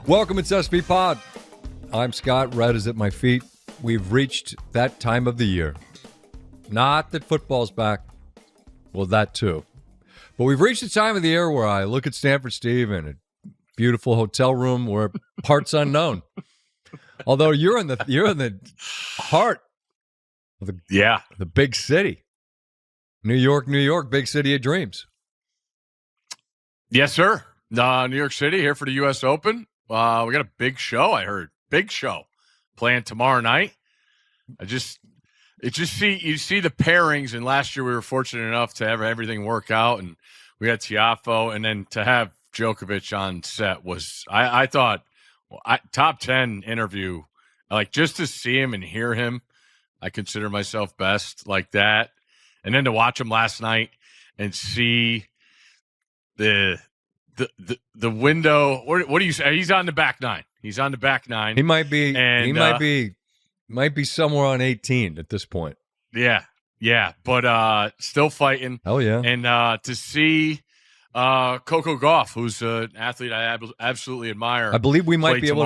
Welcome, it's SVPod. I'm Scott. Red is at my feet. We've reached that time of the year. Not that football's back. Well, that too. But we've reached the time of the year where I look at Stanford Steve in a beautiful hotel room where parts unknown. Although you're in the heart of the big city. New York, big city of dreams. Yes, sir. New York City here for the U.S. Open. We got a big show, I heard. Big show playing tomorrow night. You see the pairings, and last year we were fortunate enough to have everything work out, and we had Tiafoe, and then to have Djokovic on set was, I thought, top 10 interview. Like, just to see him and hear him, I consider myself best like that. And then to watch him last night and see the window. What do you say? He's on the back nine. He's on the back nine. He might be. And, might be somewhere on 18 at this point. Yeah. But still fighting. Hell yeah. And to see Coco Gauff, who's an athlete I absolutely admire. I believe we might be able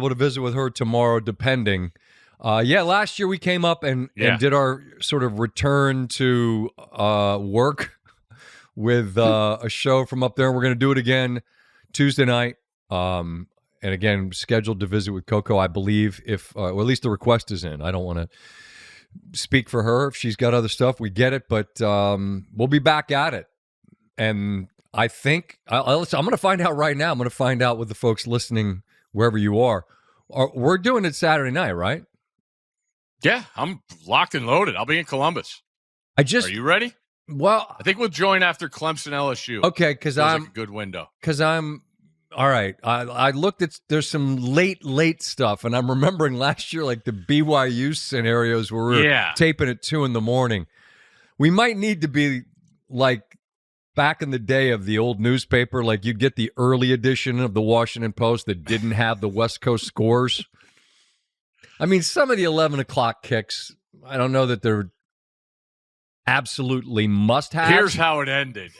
to visit with her tomorrow, depending. Last year we came up and did our sort of return to work with a show from up there. We're going to do it again Tuesday night. And again, scheduled to visit with Coco, I believe, or at least the request is in. I don't want to speak for her. If she's got other stuff, we get it. But we'll be back at it. And I think, I'm going to find out right now. I'm going to find out with the folks listening wherever you are. We're doing it Saturday night, right? Yeah, I'm locked and loaded. I'll be in Columbus. Are you ready? Well, I think we'll join after Clemson LSU. Okay, because I'm like a good window. Because I'm all right. I looked at there's some late stuff, and I'm remembering last year like the BYU scenarios where we were taping at 2 a.m. We might need to be like back in the day of the old newspaper, like you'd get the early edition of the Washington Post that didn't have the West Coast scores. I mean, some of the 11 o'clock kicks, I don't know that they're absolutely must have. Here's how it ended.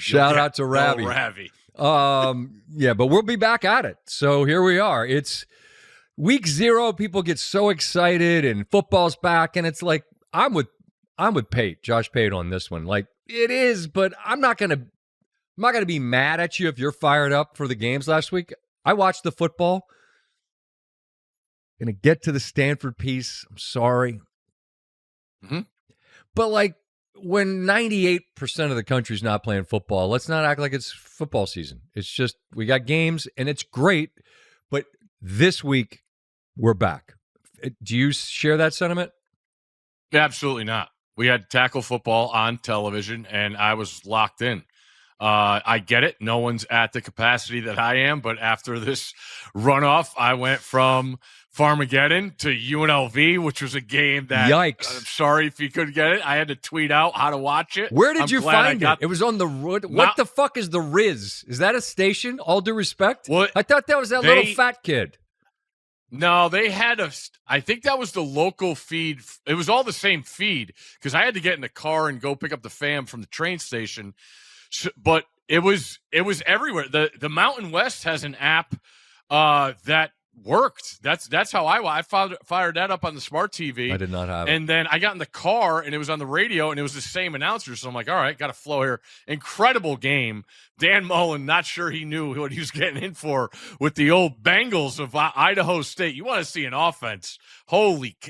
Shout out to Ravi. But we'll be back at it. So here we are. It's week 0. People get so excited and football's back. And it's like, I'm with Josh Pate on this one. Like it is, but I'm not going to be mad at you if you're fired up for the games last week. I watched the football. Going to get to the Stanford piece. I'm sorry. Mm-hmm. But like when 98% of the country's not playing football, let's not act like it's football season. It's just we got games and it's great. But this week we're back. Do you share that sentiment? Absolutely not. We had tackle football on television and I was locked in. I get it. No one's at the capacity that I am. But after this runoff, I went from Farmageddon to UNLV, which was a game that, yikes. I'm sorry if you couldn't get it. I had to tweet out how to watch it. Where did you find it? It was on the road. What the fuck is the Riz? Is that a station? All due respect. What? I thought that was that little fat kid. No, they had I think that was the local feed. It was all the same feed because I had to get in the car and go pick up the fam from the train station. But it was everywhere. The Mountain West has an app that worked. That's how I fired that up on the smart TV. I did not have it. And then I got in the car and it was on the radio and it was the same announcer. So I'm like, all right, got to flow here. Incredible game. Dan Mullen, not sure he knew what he was getting in for with the old Bengals of Idaho State. You want to see an offense.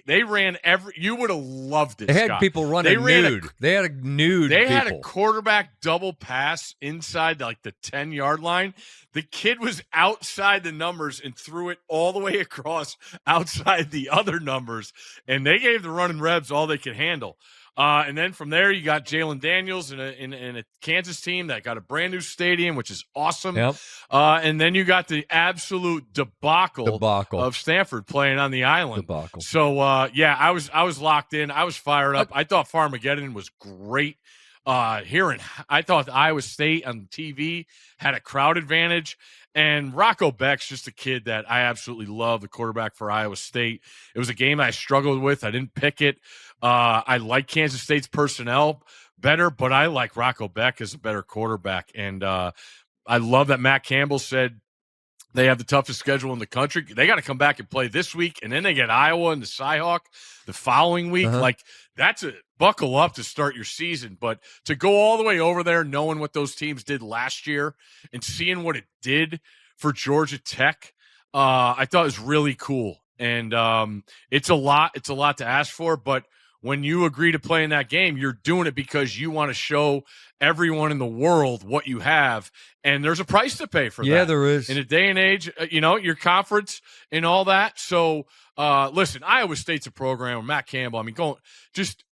They ran you would have loved it, They had Scott. people running nude. They had a quarterback double pass inside like the 10-yard line. The kid was outside the numbers and threw it all the way across outside the other numbers. And they gave the running Rebs all they could handle. And then from there, you got Jalen Daniels in a Kansas team that got a brand new stadium, which is awesome. Yep. And then you got the absolute debacle of Stanford playing on the island. So, I was locked in. I was fired up. I thought Farmageddon was great. I thought Iowa State on TV had a crowd advantage. And Rocco Beck's just a kid that I absolutely love, the quarterback for Iowa State. It was a game I struggled with. I didn't pick it. I like Kansas State's personnel better, but I like Rocco Beck as a better quarterback. And I love that Matt Campbell said They have the toughest schedule in the country. They got to come back and play this week, and then they get Iowa and the Cyhawk the following week. Like, that's a buckle up to start your season. But to go all the way over there, knowing what those teams did last year and seeing what it did for Georgia Tech, I thought it was really cool. And it's a lot to ask for, but when you agree to play in that game, you're doing it because you want to show everyone in the world what you have, and there's a price to pay for that. Yeah, there is. In a day and age, your conference and all that. So, listen, Iowa State's a program. Matt Campbell, I mean,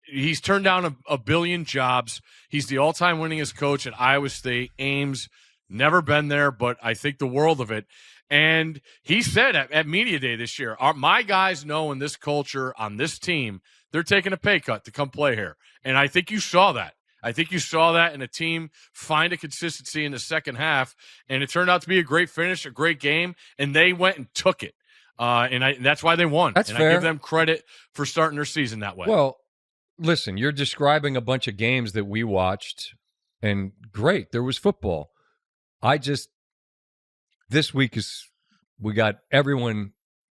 he's turned down a billion jobs. He's the all-time winningest coach at Iowa State. Ames, never been there, but I think the world of it. And he said at Media Day this year, my guys know in this culture on this team, they're taking a pay cut to come play here. And I think you saw that. I think you saw that in a team find a consistency in the second half, and it turned out to be a great finish, a great game, and they went and took it. And that's why they won. That's fair. I give them credit for starting their season that way. Well, listen, you're describing a bunch of games that we watched, and great, there was football. This week we got everyone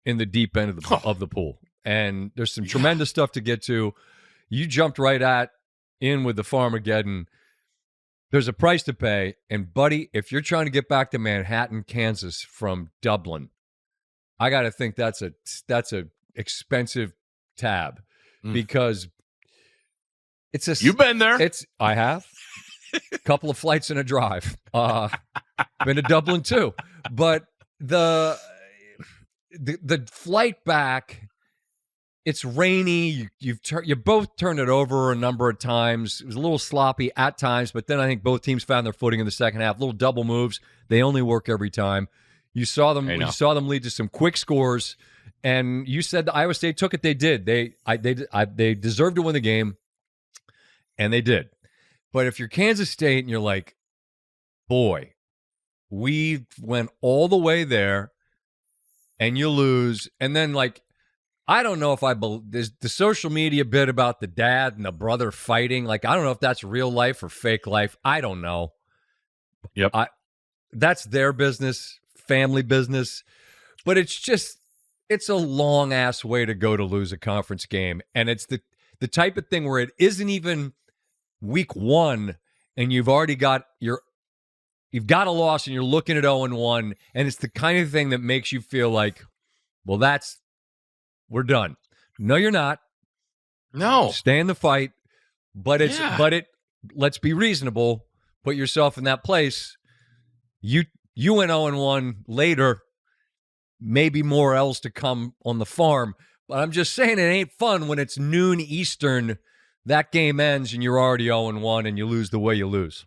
in the deep end of the pool, and there's some tremendous stuff to get to. You jumped right in with the Farmageddon. There's a price to pay, and buddy, if you're trying to get back to Manhattan, Kansas from Dublin, I got to think that's a expensive tab because you've been there. I have. A couple of flights and a drive. Been to Dublin too, but the flight back, it's rainy. You both turned it over a number of times. It was a little sloppy at times, but then I think both teams found their footing in the second half. Little double moves. They only work every time. You saw them. You saw them lead to some quick scores, and you said that Iowa State took it. They did. They deserved to win the game, and they did. But if you're Kansas State and you're like, boy, we went all the way there and you lose. And then, like, I don't know if there's the social media bit about the dad and the brother fighting. Like, I don't know if that's real life or fake life. I don't know. Yep. That's their business, family business. But it's a long-ass way to go to lose a conference game. And it's the type of thing where it isn't even week one, and you've got a loss, and you're looking at 0-1, and it's the kind of thing that makes you feel like, well, we're done. No, you're not. No, stay in the fight, but let's be reasonable. Put yourself in that place. You went 0-1 later, maybe more L's to come on the farm, but I'm just saying it ain't fun when it's noon Eastern. That game ends and you're already 0-1 and you lose the way you lose.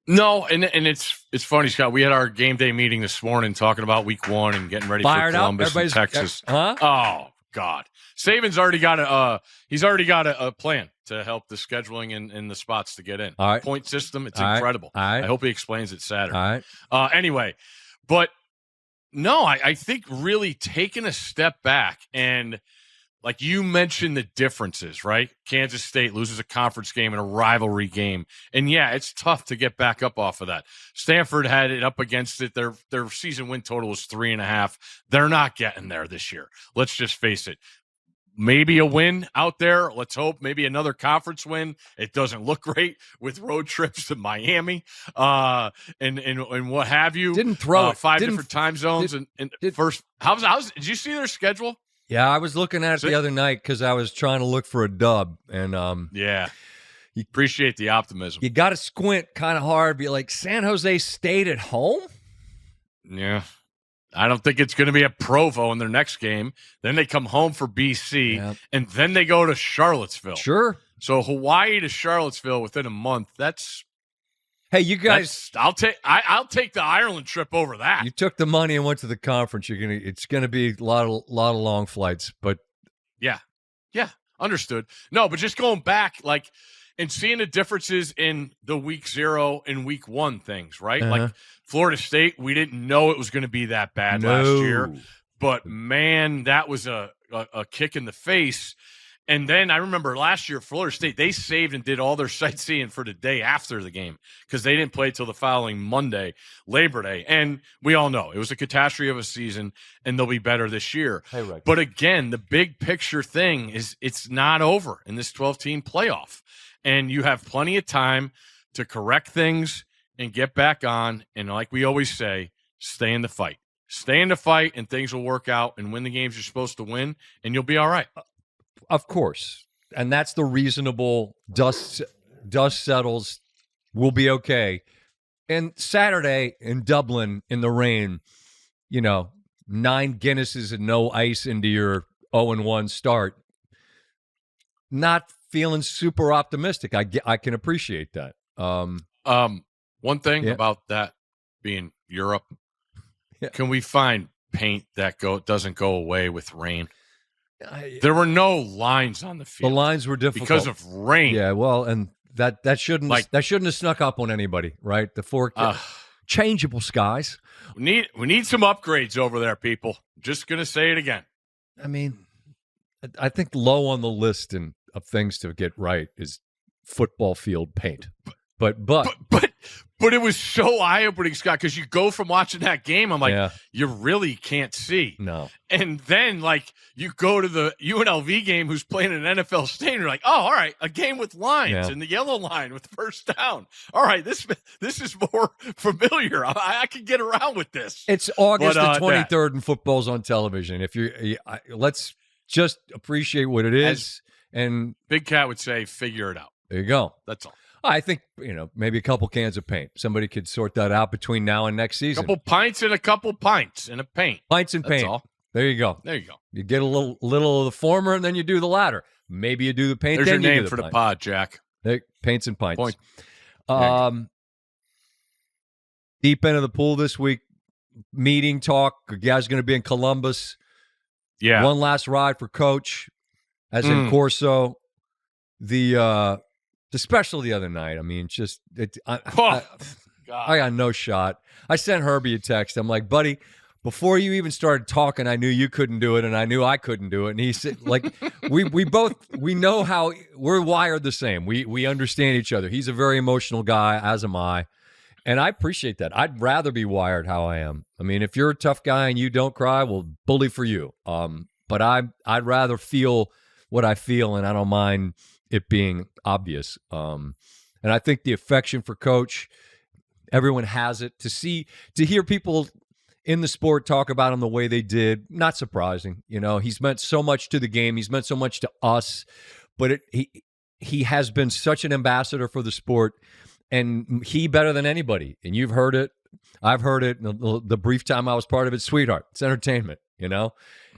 No, and it's funny, Scott. We had our game day meeting this morning talking about week one and getting ready for Columbus and Texas. Huh? Oh God, Saban's already got a plan to help the scheduling and the spots to get in. All right. Point system, it's incredible. All right. I hope he explains it Saturday. All right. Anyway, but no, I think really taking a step back and, like you mentioned, the differences, right? Kansas State loses a conference game and a rivalry game. And, yeah, it's tough to get back up off of that. Stanford had it up against it. Their season win total was 3.5. They're not getting there this year. Let's just face it. Maybe a win out there. Let's hope. Maybe another conference win. It doesn't look great with road trips to Miami and what have you. Didn't throw it. 5 different time zones. Did you see their schedule? Yeah, I was looking at it the other night because I was trying to look for a dub. And yeah, you appreciate the optimism. You got to squint kind of hard. Be like, San Jose State at home? Yeah. I don't think it's going to be a Provo in their next game. Then they come home for BC, and then they go to Charlottesville. Sure. So Hawaii to Charlottesville within a month. Hey, you guys! I'll take the Ireland trip over that. You took the money and went to the conference. It's gonna be a lot of long flights, but yeah, understood. No, but just going back, like, and seeing the differences in the week 0 and week 1 things, right? Like Florida State, we didn't know it was going to be that bad last year, but man, that was a kick in the face. And then I remember last year, Florida State, they saved and did all their sightseeing for the day after the game because they didn't play till the following Monday, Labor Day. And we all know it was a catastrophe of a season, and they'll be better this year. Hey, Rick. But again, the big picture thing is it's not over in this 12-team playoff. And you have plenty of time to correct things and get back on. And like we always say, stay in the fight. Stay in the fight, and things will work out and win the games you're supposed to win, and you'll be all right. Of course. And that's the reasonable dust settles. We'll be okay. And Saturday in Dublin in the rain, 9 Guinnesses and no ice into your 0-1 start. Not feeling super optimistic. I can appreciate that. One thing about that being Europe, can we find paint that doesn't go away with rain? There were no lines on the field. The lines were difficult because of rain. Yeah, well, and that shouldn't have snuck up on anybody, right? The changeable skies. We need some upgrades over there, people. Just gonna say it again. I mean, I think low on the list of things to get right is football field paint. But it was so eye-opening, Scott, because you go from watching that game, I'm like, you really can't see. No. And then, you go to the UNLV game who's playing an NFL stadium, you're like, oh, all right, a game with lines and the yellow line with first down. All right, this is more familiar. I can get around with this. It's August the 23rd and football's on television. Let's just appreciate what it is. And Big Cat would say, figure it out. There you go. That's all. I think, maybe a couple cans of paint. Somebody could sort that out between now and next season. A couple pints and a couple pints and a paint. Pints and paint. All. There you go. You get a little of the former, and then you do the latter. Maybe you do the paint. There's then your you name do for the the pod, Jack. Paints and pints. Point. Deep end of the pool this week. Meeting talk. The guy's going to be in Columbus. Yeah. One last ride for Coach, as in Corso. The special the other night, I mean, I got no shot. I sent Herbie a text. I'm like, buddy, before you even started talking, I knew you couldn't do it, and I knew I couldn't do it. And he said, we know how we're wired the same. We understand each other. He's a very emotional guy, as am I, and I appreciate that. I'd rather be wired how I am. I mean, if you're a tough guy and you don't cry, well, bully for you. But I'd rather feel what I feel, and I don't mind it being obvious. And I think the affection for Coach, everyone has it. To hear people in the sport talk about him the way they did, not surprising. He's meant so much to the game. He's meant so much to us. But he has been such an ambassador for the sport, and he better than anybody. And you've heard it. I've heard it. The brief time I was part of it, sweetheart. It's entertainment,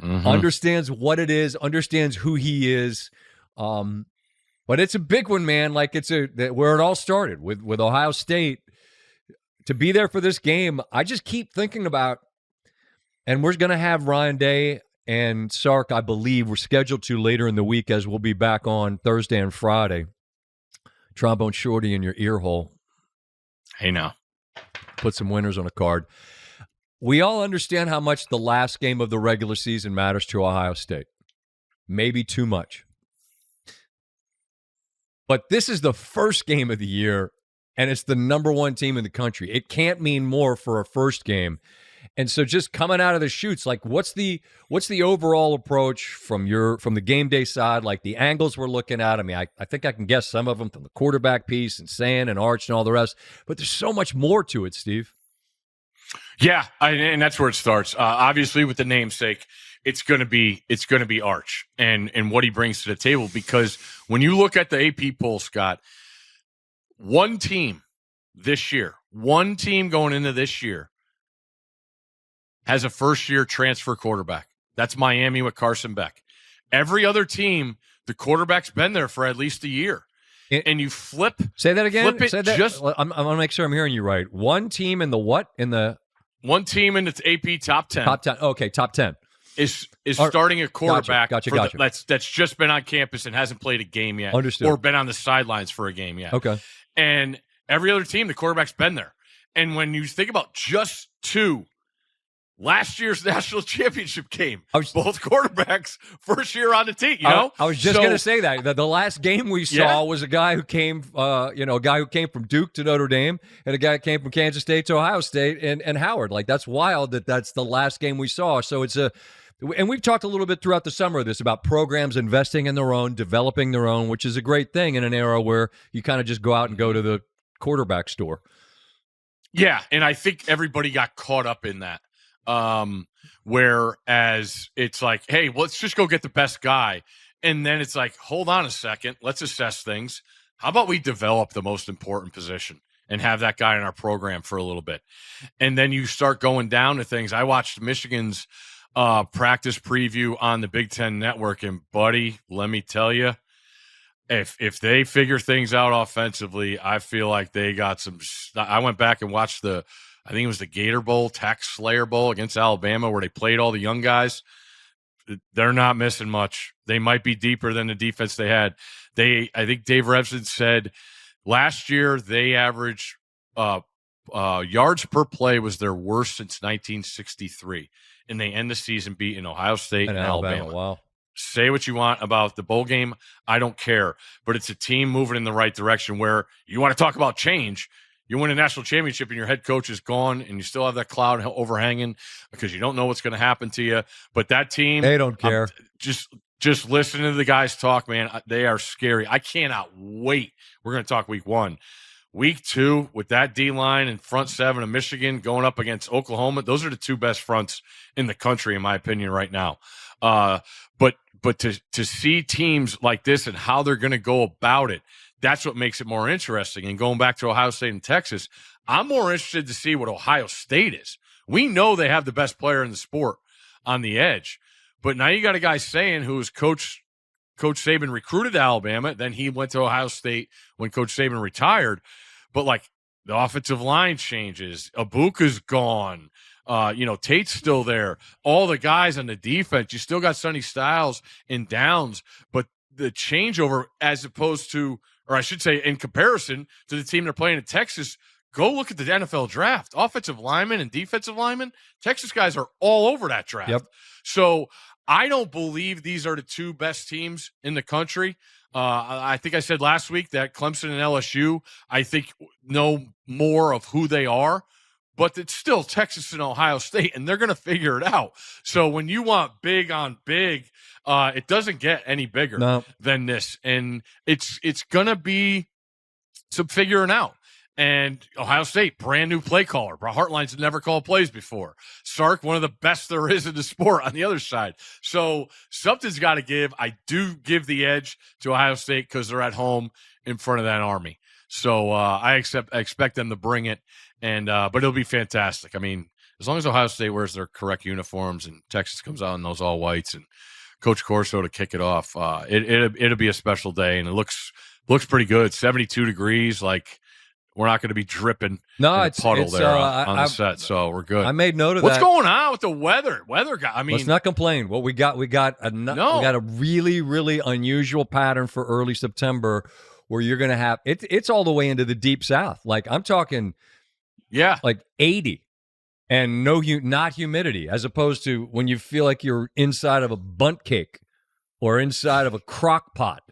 Understands what it is, understands who he is. But it's a big one, man. It's where it all started with Ohio State. To be there for this game, I just keep thinking about, and we're going to have Ryan Day and Sark, I believe, we're scheduled to later in the week, as we'll be back on Thursday and Friday. Trombone Shorty in your ear hole. Hey, now. Put some winners on a card. We all understand how much the last game of the regular season matters to Ohio State. Maybe too much. But this is the first game of the year, and it's the number one team in the country. It can't mean more for a first game. And so just coming out of the chutes, what's the overall approach from the game day side, the angles we're looking at? I mean, I think I can guess some of them from the quarterback piece and Sand and Arch and all the rest, but there's so much more to it, Steve. Yeah, and that's where it starts. Obviously, with the namesake, it's going to be Arch and what he brings to the table, because when you look at the AP poll, Scott, one team going into this year has a first-year transfer quarterback. That's Miami with Carson Beck. Every other team, the quarterback's been there for at least a year. And you flip. Say that again. Flip it. I'm going to make sure I'm hearing you right. One team in the what? One team in the AP top 10. Top 10. Okay, top 10. Is starting a quarterback gotcha. That's just been on campus and hasn't played a game yet. Understood. Or been on the sidelines for a game yet. Okay. And every other team, the quarterback's been there. And when you think about just two last year's national championship game. Both quarterbacks first year on the team. I was just going to say that the last game we saw was a guy who came, a guy who came from Duke to Notre Dame, and a guy who came from Kansas State to Ohio State, and Howard. Like, that's wild that's the last game we saw. So and we've talked a little bit throughout the summer of this about programs investing in their own, developing their own, which is a great thing in an era where you kind of just go out and go to the quarterback store. Yeah, and I think everybody got caught up in that. Whereas it's like, hey, let's just go get the best guy. And then it's like, hold on a second. Let's assess things. How about we develop the most important position and have that guy in our program for a little bit? And then you start going down to things. I watched Michigan's practice preview on the Big Ten Network, and buddy, let me tell you, if they figure things out offensively, I feel like they got some. I went back and watched I think it was the Gator Bowl, Tax Slayer Bowl against Alabama, where they played all the young guys. They're not missing much. They might be deeper than the defense they had. I think Dave Revson said last year they averaged yards per play was their worst since 1963, and they end the season beating Ohio State and Alabama. Wow. Say what you want about the bowl game. I don't care. But it's a team moving in the right direction where you want to talk about change. You win a national championship and your head coach is gone and you still have that cloud overhanging because you don't know what's going to happen to you. But that team. They don't care. Just listen to the guys talk, man. They are scary. I cannot wait. We're going to talk week 1. Week 2, with that D-line and front 7 of Michigan going up against Oklahoma, those are the 2 best fronts in the country, in my opinion, right now. But to see teams like this and how they're going to go about it, that's what makes it more interesting. And going back to Ohio State and Texas, I'm more interested to see what Ohio State is. We know they have the best player in the sport on the edge, but now you got a guy saying who was Coach Saban recruited to Alabama, then he went to Ohio State when Coach Saban retired. But like the offensive line changes, Ibuka's gone. Tate's still there. All the guys on the defense, you still got Sonny Styles and Downs, but the changeover as opposed to, or I should say in comparison to the team they're playing in Texas, go look at the NFL draft. Offensive linemen and defensive linemen, Texas guys are all over that draft. Yep. So I don't believe these are the 2 best teams in the country. I think I said last week that Clemson and LSU, I think, know more of who they are. But it's still Texas and Ohio State, and they're going to figure it out. So when you want big on big, it doesn't get any bigger than this. And it's going to be some figuring out. And Ohio State, brand new play caller. Hartline's never called plays before. Sark, one of the best there is in the sport on the other side. So something's got to give. I do give the edge to Ohio State because they're at home in front of that Army. So I expect them to bring it. And but it'll be fantastic. I mean, as long as Ohio State wears their correct uniforms and Texas comes out in those all whites and Coach Corso to kick it off, it'll be a special day. And it looks pretty good. 72 degrees. Like, we're not going to be dripping in a puddle there on the set. So we're good. I made note of What's that. What's going on with the weather? Weather guy. I mean, let's not complain. Well, we got a really, really unusual pattern for early September where you're going to have it's all the way into the deep South. Like, I'm talking. Yeah, like 80 and not humidity, as opposed to when you feel like you're inside of a bundt cake or inside of a crock pot.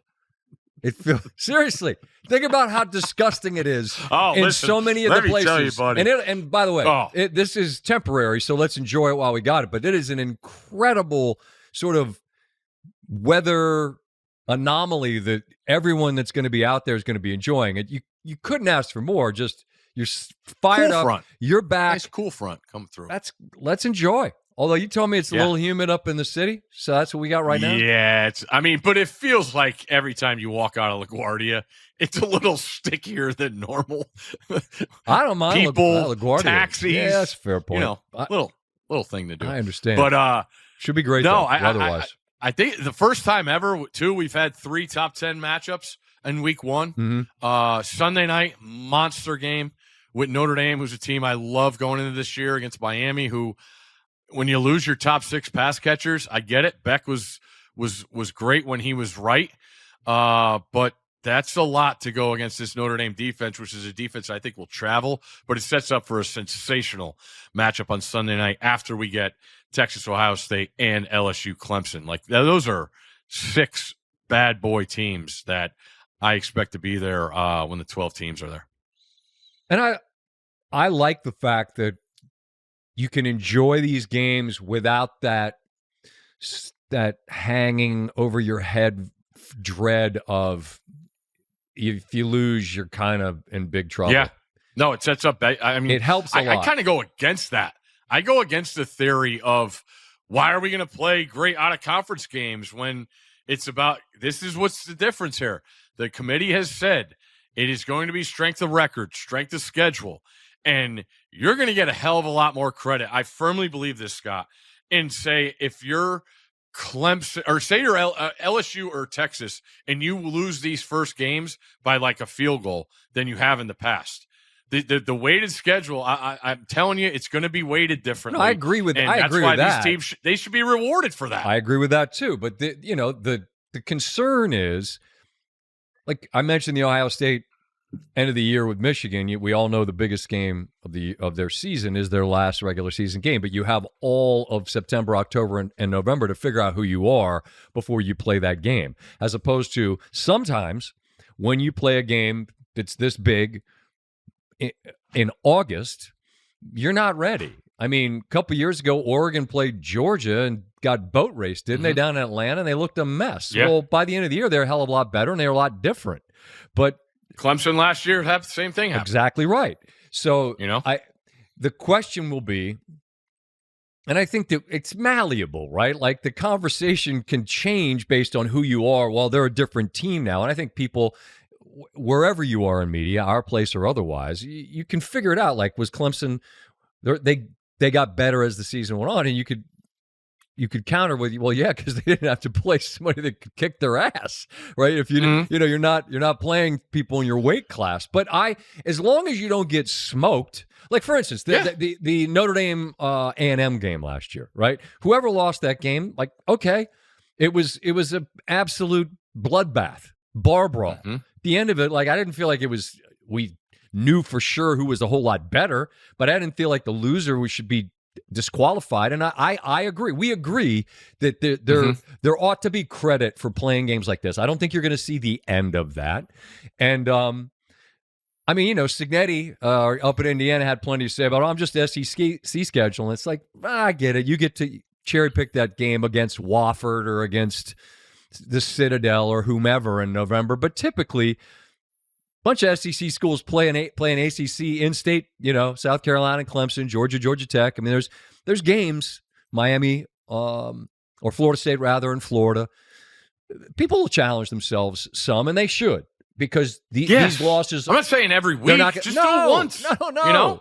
It feels seriously. Think about how disgusting it is so many of the places. Tell you, buddy. And by the way, this is temporary, so let's enjoy it while we got it. But it is an incredible sort of weather anomaly that everyone that's going to be out there is going to be enjoying it. You couldn't ask for more. Just. You're fired up. Front. You're back. Nice cool front come through. Let's enjoy. Although you told me it's a little humid up in the city, so that's what we got right now. Yeah, but it feels like every time you walk out of LaGuardia, it's a little stickier than normal. I don't mind people, LaGuardia. Taxis. Yeah, that's a fair point. Little thing to do. I understand. But should be great. Otherwise, I think the first time ever too, we've had 3 top 10 matchups in week 1. Mm-hmm. Sunday night monster game with Notre Dame, who's a team I love going into this year, against Miami, who, when you lose your top 6 pass catchers, I get it. Beck was great when he was right. But That's a lot to go against this Notre Dame defense, which is a defense I think will travel, but it sets up for a sensational matchup on Sunday night after we get Texas, Ohio State, and LSU Clemson. Like, those are 6 bad boy teams that I expect to be there when the 12 teams are there. And I like the fact that you can enjoy these games without that hanging over your head dread of, if you lose, you're kind of in big trouble. Yeah. No, it sets up. I mean, it helps a lot. I kind of go against that. I go against the theory of, why are we going to play great out-of-conference games when it's about – this is what's the difference here. The committee has said it is going to be strength of record, strength of schedule, and you're going to get a hell of a lot more credit. I firmly believe this, Scott, and say if you're – Clemson, or say you're LSU or Texas, and you lose these first games by like a field goal than you have in the past. The weighted schedule, I'm telling you, it's going to be weighted differently. No, I agree with that. That's why these teams they should be rewarded for that. I agree with that too. But the concern is, like I mentioned, the Ohio State end of the year with Michigan. We all know the biggest game of their season is their last regular season game, but you have all of September, October, and November to figure out who you are before you play that game, as opposed to sometimes when you play a game that's this big in August, you're not ready. I mean, a couple years ago, Oregon played Georgia and got boat raced, didn't they, down in Atlanta, and they looked a mess. Yeah. Well, by the end of the year, they're a hell of a lot better, and they're a lot different. But Clemson last year had the same thing happen. Exactly right. So, the question will be, and I think that it's malleable, right? Like, the conversation can change based on who you are. Well, they're a different team now. And I think people, wherever you are in media, our place or otherwise, you can figure it out. Like, was Clemson, they got better as the season went on, and you could counter with, well, yeah, because they didn't have to play somebody that could kick their ass, right? If you you're not playing people in your weight class. But as long as you don't get smoked, like for instance, the Notre Dame A&M game last year, right? Whoever lost that game, like, okay, it was an absolute bloodbath, bar brawl. The end of it, like, I didn't feel like it was. We knew for sure who was a whole lot better, but I didn't feel like the loser should be disqualified. And I agree. We agree that there ought to be credit for playing games like this. I don't think you're going to see the end of that. And I mean, Cignetti up in Indiana had plenty to say about, I'm just SEC schedule. And it's like, I get it. You get to cherry pick that game against Wofford or against the Citadel or whomever in November. But typically, bunch of SEC schools play an ACC in-state, South Carolina, Clemson, Georgia Tech. I mean, there's games, Miami or Florida State rather, in Florida. People will challenge themselves some, and they should, because these losses. I'm not saying every week. Just do it once.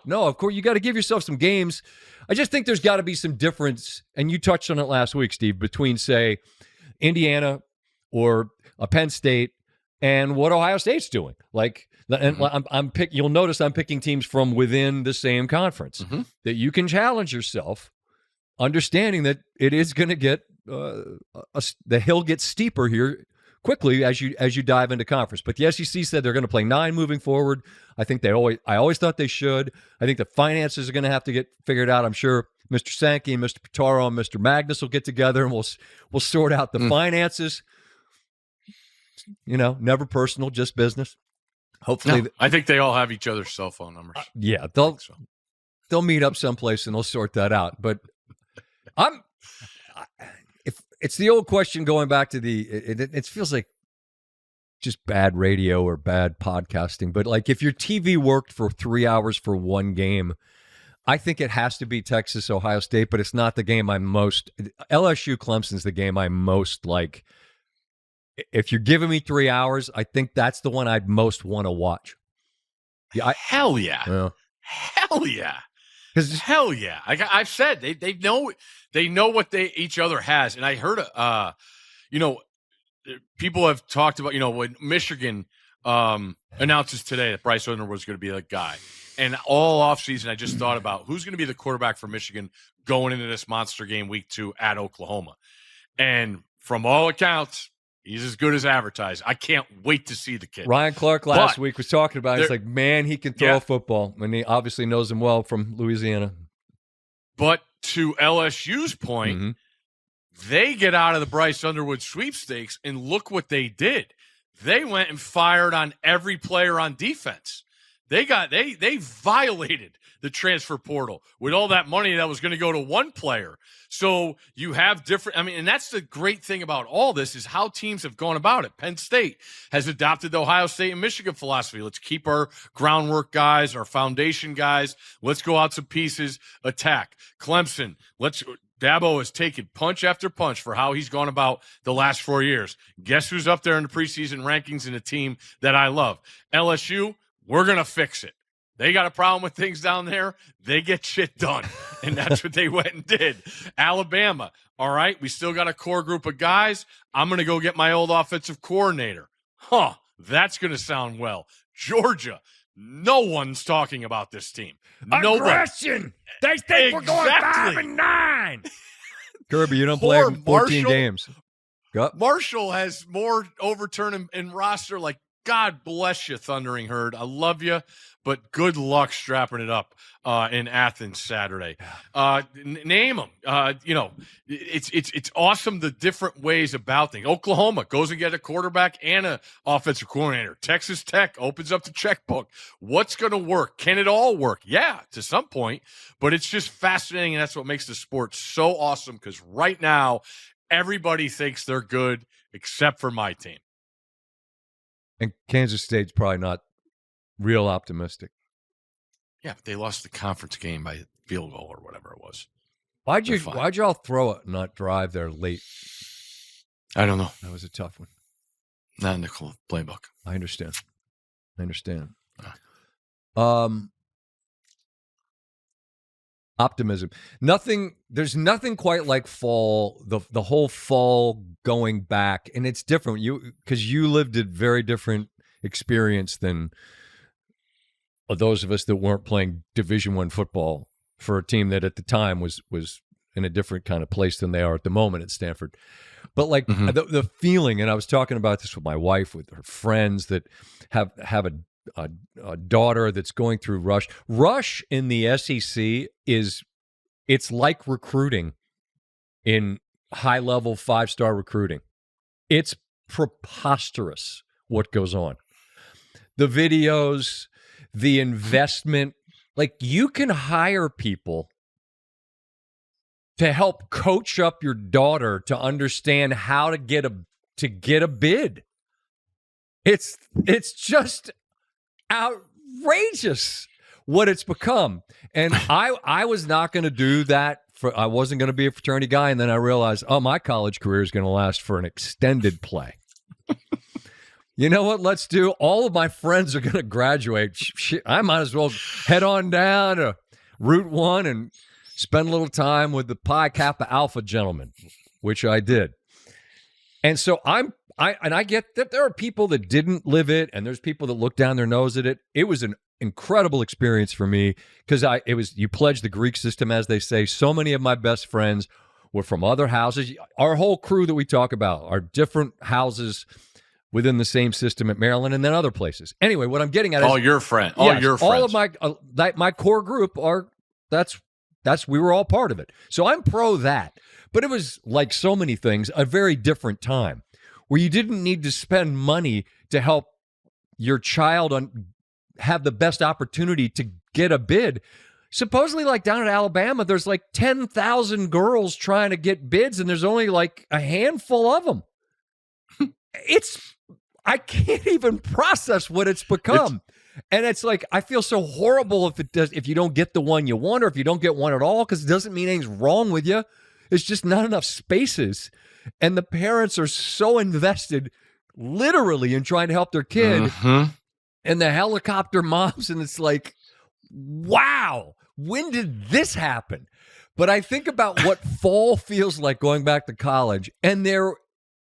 No. Of course, you got to give yourself some games. I just think there's got to be some difference, and you touched on it last week, Steve, between, say, Indiana or a Penn State and what Ohio State's doing. Like, and you'll notice I'm picking teams from within the same conference that you can challenge yourself, understanding that it is going to get the hill gets steeper here quickly as you dive into conference. But the SEC said they're going to play 9 moving forward. I think I always thought they should. I think the finances are going to have to get figured out. I'm sure Mr. Sankey and Mr. Pitaro and Mr. Magnus will get together and we'll sort out the finances. Never personal, just business. Hopefully, I think they all have each other's cell phone numbers. Yeah, they'll meet up someplace and they'll sort that out. But if it's the old question going back to it feels like just bad radio or bad podcasting. But like, if your TV worked for 3 hours for one game, I think it has to be Texas, Ohio State. But it's not the game LSU Clemson's the game I'm most like. If you're giving me 3 hours, I think that's the one I'd most want to watch. Yeah, hell yeah. Hell yeah. Hell yeah. I've said they know what each other has. And I heard people have talked about, when Michigan announces today that Bryce O'Neal was going to be the guy. And all offseason, I just thought about who's going to be the quarterback for Michigan going into this monster game week 2 at Oklahoma. And from all accounts, He's as good as advertised. I can't wait to see the kid. Ryan Clark last week was talking about it. He's like, man, he can throw a football. And he obviously knows him well from Louisiana. But to LSU's point, they get out of the Bryce Underwood sweepstakes, and look what they did. They went and fired on every player on defense. They violated the transfer portal with all that money that was going to go to one player. So you have different, and that's the great thing about all this is how teams have gone about it. Penn State has adopted the Ohio State and Michigan philosophy. Let's keep our groundwork guys, our foundation guys. Let's go out some pieces, attack. Clemson, Dabo has taken punch after punch for how he's gone about the last 4 years. Guess who's up there in the preseason rankings in a team that I love? LSU, we're going to fix it. They got a problem with things down there. They get shit done. And that's what they went and did. Alabama, all right, we still got a core group of guys. I'm going to go get my old offensive coordinator. That's going to sound well. Georgia, no one's talking about this team. Aggression. They think we're going 5-9. Kirby, you don't play 14 games. Marshall has more overturn in roster. Like, God bless you, Thundering Herd. I love you, but good luck strapping it up in Athens Saturday. Name them. It's awesome the different ways about things. Oklahoma goes and get a quarterback and an offensive coordinator. Texas Tech opens up the checkbook. What's going to work? Can it all work? Yeah, to some point, but it's just fascinating, and that's what makes the sport so awesome because right now everybody thinks they're good except for my team. And Kansas State's probably not real optimistic. Yeah, but they lost the conference game by field goal or whatever it was. Why'd y'all throw it, not drive there late? I don't know. That was a tough one. Not in the playbook. I understand. Optimism. There's nothing quite like fall, the whole fall going back, and it's different. Because you lived a very different experience than those of us that weren't playing Division I football for a team that at the time was in a different kind of place than they are at the moment at Stanford. But like the feeling, and I was talking about this with my wife, with her friends that have a daughter that's going through Rush. Rush in the SEC it's like recruiting in high-level 5-star recruiting. It's preposterous what goes on. The videos, the investment, like you can hire people to help coach up your daughter to understand how to get a bid. It's just outrageous what it's become. And I was not going to do that. I wasn't going to be a fraternity guy. And then I realized, my college career is going to last for an extended play. You know what? Let's do. All of my friends are going to graduate. I might as well head on down to Route 1 and spend a little time with the Pi Kappa Alpha gentlemen, which I did. And so I get that there are people that didn't live it, and there's people that look down their nose at it. It was an incredible experience for me because you pledge the Greek system, as they say. So many of my best friends were from other houses. Our whole crew that we talk about are different houses within the same system at Maryland and then other places. Anyway, what I'm getting at is your friends. All of my core group we were all part of it. So I'm pro that. But it was like so many things, a very different time where you didn't need to spend money to help your child have the best opportunity to get a bid. Supposedly, like down in Alabama, there's like 10,000 girls trying to get bids, and there's only like a handful of them. I can't even process what it's become. And it's like, I feel so horrible if you don't get the one you want, or if you don't get one at all, because it doesn't mean anything's wrong with you. It's just not enough spaces. And the parents are so invested literally in trying to help their kid. And the helicopter moms, and it's like, wow, when did this happen? But I think about what fall feels like going back to college, and there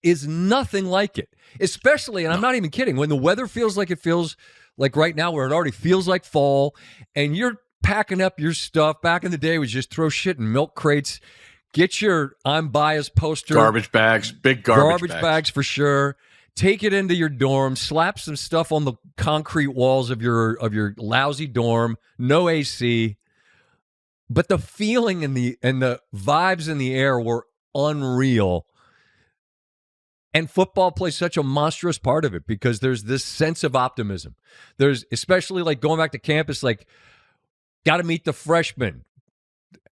is nothing like it. Especially, and I'm not even kidding, when the weather feels like it feels like right now, where it already feels like fall, and you're packing up your stuff. Back in the day, it was just throw shit in milk crates, Get your I'm biased poster. Garbage bags, big garbage bags for sure. Take it into your dorm. Slap some stuff on the concrete walls of your lousy dorm. No AC. But the feeling and the vibes in the air were unreal. And football plays such a monstrous part of it because there's this sense of optimism. There's, especially like going back to campus, like, got to meet the freshmen.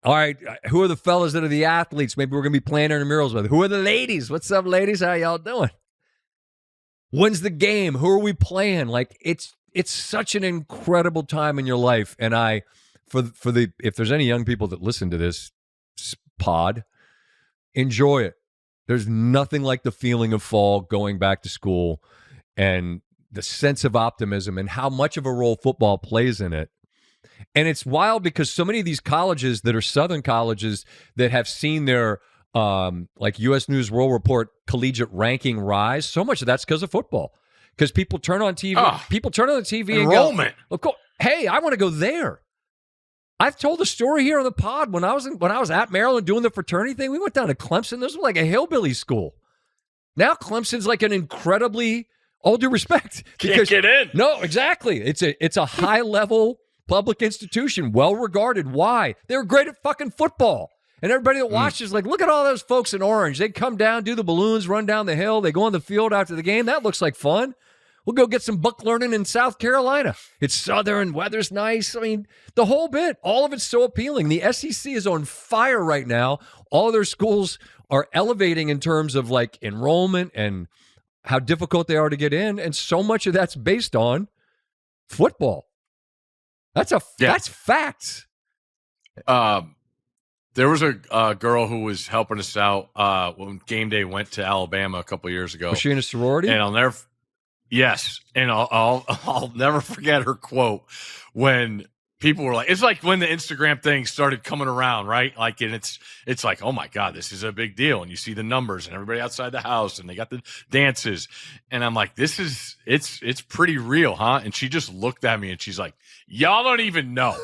All right, who are the fellas that are the athletes? Maybe we're going to be playing intramurals with. Who are the ladies? What's up, ladies? How y'all doing? When's the game? Who are we playing? Like, it's such an incredible time in your life. And if there's any young people that listen to this pod, enjoy it. There's nothing like the feeling of fall, going back to school, and the sense of optimism and how much of a role football plays in it. And it's wild because so many of these colleges that are Southern colleges that have seen their like U.S. News World Report collegiate ranking rise, so much of that's because of football. Because people turn on TV, enrollment. And go, of course, hey, I want to go there. I've told the story here on the pod when I was at Maryland doing the fraternity thing. We went down to Clemson. This was like a hillbilly school. Now Clemson's like an incredibly, all due respect, can't get in. No, exactly. It's a high level public institution, well regarded. Why? They were great at fucking football. And everybody that watches, like, look at all those folks in orange. They come down, do the balloons, run down the hill. They go on the field after the game. That looks like fun. We'll go get some book learning in South Carolina. It's southern, weather's nice. I mean, the whole bit, all of it's so appealing. The SEC is on fire right now. All of their schools are elevating in terms of like enrollment and how difficult they are to get in. And so much of that's based on football. That's facts. There was a girl who was helping us out when game day went to Alabama a couple years ago. Was she in a sorority? And I'll never forget her quote when people were like, it's like when the Instagram thing started coming around, right? Like, and it's like, oh my God, this is a big deal. And you see the numbers and everybody outside the house and they got the dances. And I'm like, it's pretty real, huh? And she just looked at me and she's like, y'all don't even know.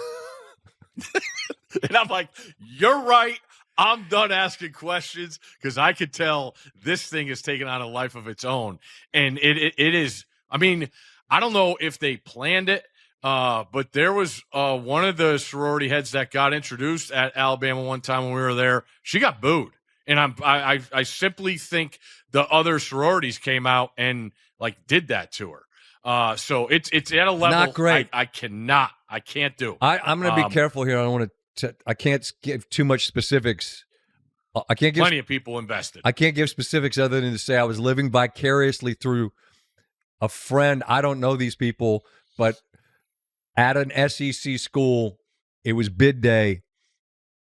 And I'm like, you're right. I'm done asking questions because I could tell this thing is taking on a life of its own. And it is, I mean, I don't know if they planned it, but there was one of the sorority heads that got introduced at Alabama one time when we were there. She got booed. And I simply think the other sororities came out and like did that to her. So it's at a level not great. I can't do. I'm going to be careful here. I don't want to. I can't give too much specifics. I can't give plenty of people invested. I can't give specifics other than to say I was living vicariously through a friend. I don't know these people, but at an SEC school, it was bid day.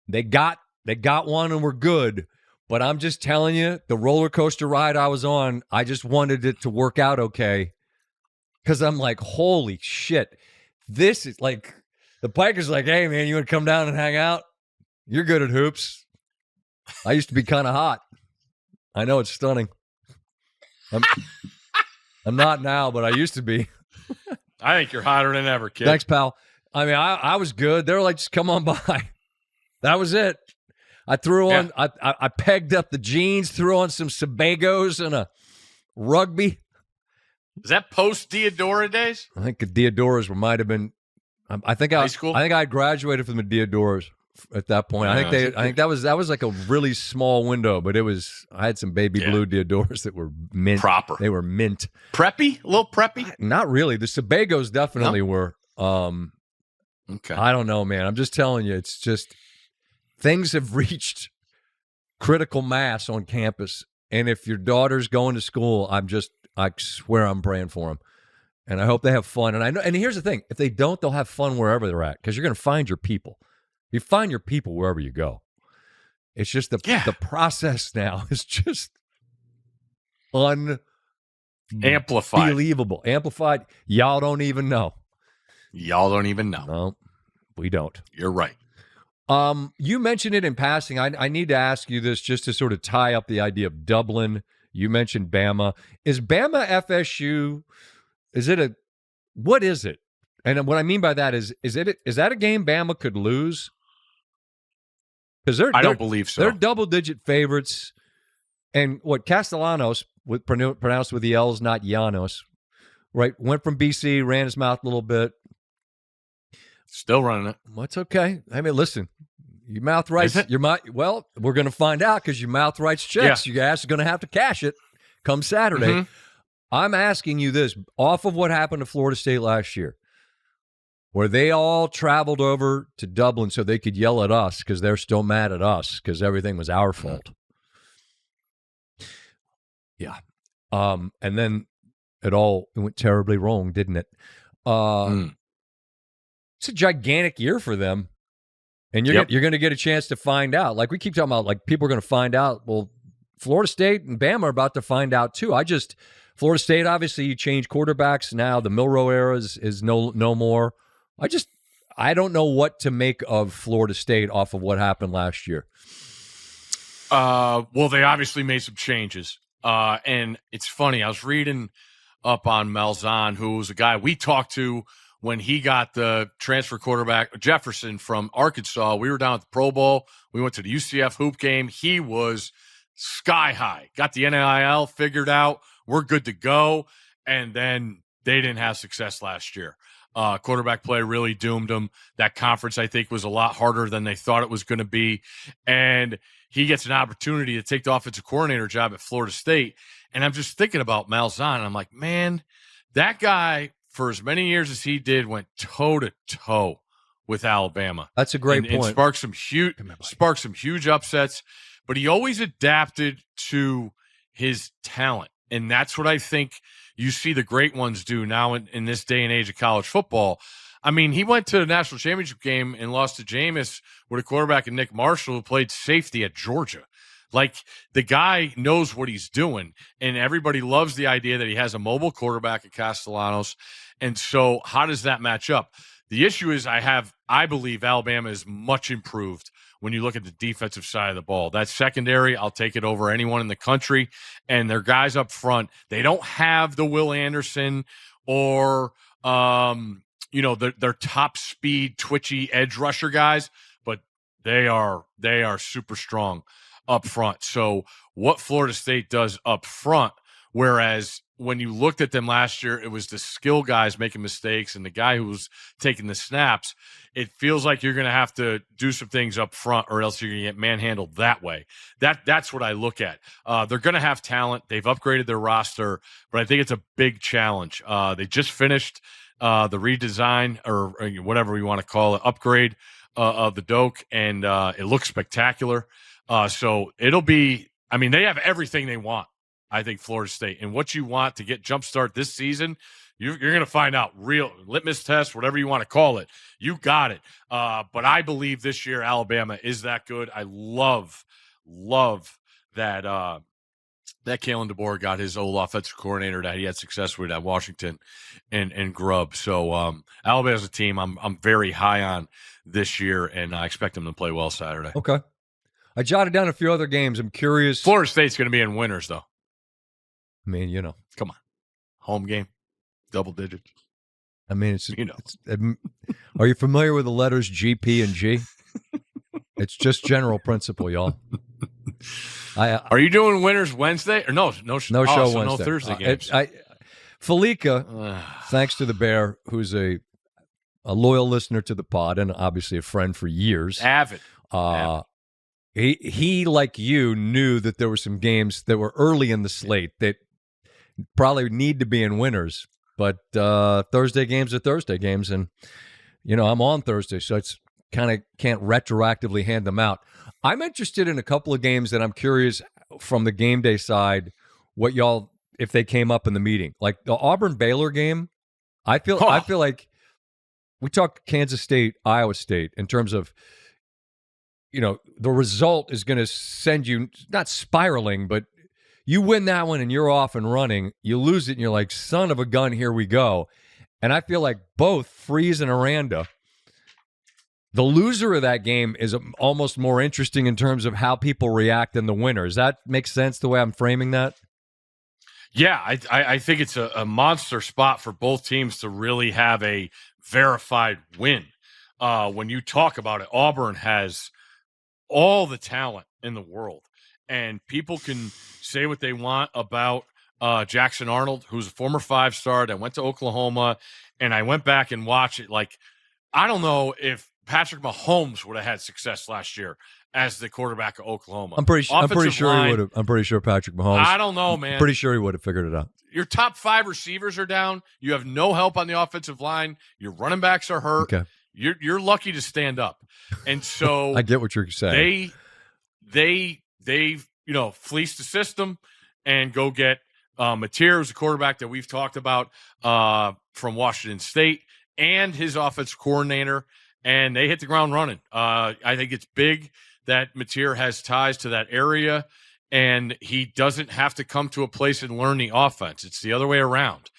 They got one and were good. But I'm just telling you, the roller coaster ride I was on, I just wanted it to work out okay. Because I'm like, holy shit. This is like, the Piker's like, hey, man, you want to come down and hang out? You're good at hoops. I used to be kind of hot. I know it's stunning. I'm not now, but I used to be. I think you're hotter than ever, kid. Thanks, pal. I mean, I was good. They were like, just come on by. That was it. I threw on, I pegged up the jeans, threw on some Sebagos and a rugby. Is that post Diodora days? I think the Diodoras might have been. I think high school? I think I graduated from the Diodoras at that point. I think that was like a really small window, but I had some baby blue Diodoras that were mint. Proper. They were mint. Preppy? A little preppy? Not really. The Sebagos definitely were. Okay. I don't know, man. I'm just telling you, it's just things have reached critical mass on campus. And if your daughter's going to school, I swear I'm praying for them. And I hope they have fun. And I know. And here's the thing: if they don't, they'll have fun wherever they're at because you're going to find your people. You find your people wherever you go. It's just the process now is just unbelievable. Amplified. Y'all don't even know. No, we don't. You're right. You mentioned it in passing. I need to ask you this just to sort of tie up the idea of Dublin. You mentioned Bama. Is Bama FSU? What is it? And what I mean by that is that a game Bama could lose? Because I don't believe so. They're double-digit favorites. And what Castellanos, pronounced with the L's, not Llanos, right? Went from BC, ran his mouth a little bit. Still running it. Well, it's okay. I mean, listen, your mouth writes. Well, we're going to find out because your mouth writes checks. Yeah. Your ass is going to have to cash it come Saturday. Mm-hmm. I'm asking you this off of what happened to Florida State last year, where they all traveled over to Dublin so they could yell at us because they're still mad at us because everything was our fault. Yeah. And then it went terribly wrong, didn't it? It's a gigantic year for them. And you're going to get a chance to find out. Like we keep talking about, like people are going to find out. Well, Florida State and Bama are about to find out too. Florida State, obviously, you change quarterbacks now. The Milroe era is no more. I don't know what to make of Florida State off of what happened last year. Well, they obviously made some changes. And it's funny. I was reading up on Malzahn, who was a guy we talked to when he got the transfer quarterback, Jefferson, from Arkansas. We were down at the Pro Bowl. We went to the UCF hoop game. He was sky high. Got the NIL figured out. We're good to go. And then they didn't have success last year. Quarterback play really doomed them. That conference, I think, was a lot harder than they thought it was going to be. And he gets an opportunity to take the offensive coordinator job at Florida State. And I'm just thinking about Malzahn. And I'm like, man, that guy, for as many years as he did, went toe-to-toe with Alabama. That's a great point. And sparked some huge upsets. But he always adapted to his talent. And that's what I think you see the great ones do now in this day and age of college football. I mean, he went to the national championship game and lost to Jameis with a quarterback in Nick Marshall who played safety at Georgia. Like, the guy knows what he's doing, and everybody loves the idea that he has a mobile quarterback at Castellanos. And so how does that match up? The issue is I believe Alabama is much improved when you look at the defensive side of the ball. That secondary, I'll take it over anyone in the country. And their guys up front, they don't have the Will Anderson or, their top speed, twitchy edge rusher guys, but they are super strong up front. So what Florida State does up front, whereas when you looked at them last year, it was the skill guys making mistakes and the guy who was taking the snaps. It feels like you're going to have to do some things up front or else you're going to get manhandled that way. That's what I look at. They're going to have talent. They've upgraded their roster, but I think it's a big challenge. They just finished the redesign or whatever we want to call it, upgrade of the Doak, and it looks spectacular. So it'll be – I mean, they have everything they want, I think, Florida State. And what you want to get jumpstart this season, you're going to find out. Real litmus test, whatever you want to call it. You got it. But I believe this year Alabama is that good. I love that that Kalen DeBoer got his old offensive coordinator that he had success with at Washington and Grubb. So Alabama's a team I'm very high on this year, and I expect them to play well Saturday. Okay. I jotted down a few other games. I'm curious. Florida State's going to be in winners, though. I mean, come on, home game, double digits. I mean, are you familiar with the letters G, P, and G? It's just general principle, y'all. Are you doing winners Wednesday or no show Wednesday? No Thursday games. Falika, thanks to the Bear, who's a loyal listener to the pod and obviously a friend for years. Avid. He, like you, knew that there were some games that were early in the slate that probably need to be in winners, but Thursday games are Thursday games, and I'm on Thursday, so it's kind of can't retroactively hand them out. I'm interested in a couple of games that I'm curious from the game day side what y'all, if they came up in the meeting, like the Auburn Baylor game. I feel like we talked Kansas State, Iowa State in terms of the result is going to send you not spiraling, but you win that one and you're off and running. You lose it and you're like, son of a gun, here we go. And I feel like both Freeze and Aranda, the loser of that game is almost more interesting in terms of how people react than the winner. Does that make sense the way I'm framing that? Yeah, I think it's a monster spot for both teams to really have a verified win. When you talk about it, Auburn has all the talent in the world. And people can say what they want about Jackson Arnold, who's a former 5-star that went to Oklahoma, and I went back and watched it. Like, I don't know if Patrick Mahomes would have had success last year as the quarterback of Oklahoma. I'm pretty sure he would have. I'm pretty sure Patrick Mahomes. I don't know, man. Pretty sure he would have figured it out. Your top 5 receivers are down. You have no help on the offensive line. Your running backs are hurt. Okay. You're lucky to stand up. And so I get what you're saying. They fleece the system and go get Mateer, who's a quarterback that we've talked about from Washington State, and his offensive coordinator, and they hit the ground running. I think it's big that Mateer has ties to that area, and he doesn't have to come to a place and learn the offense. It's the other way around.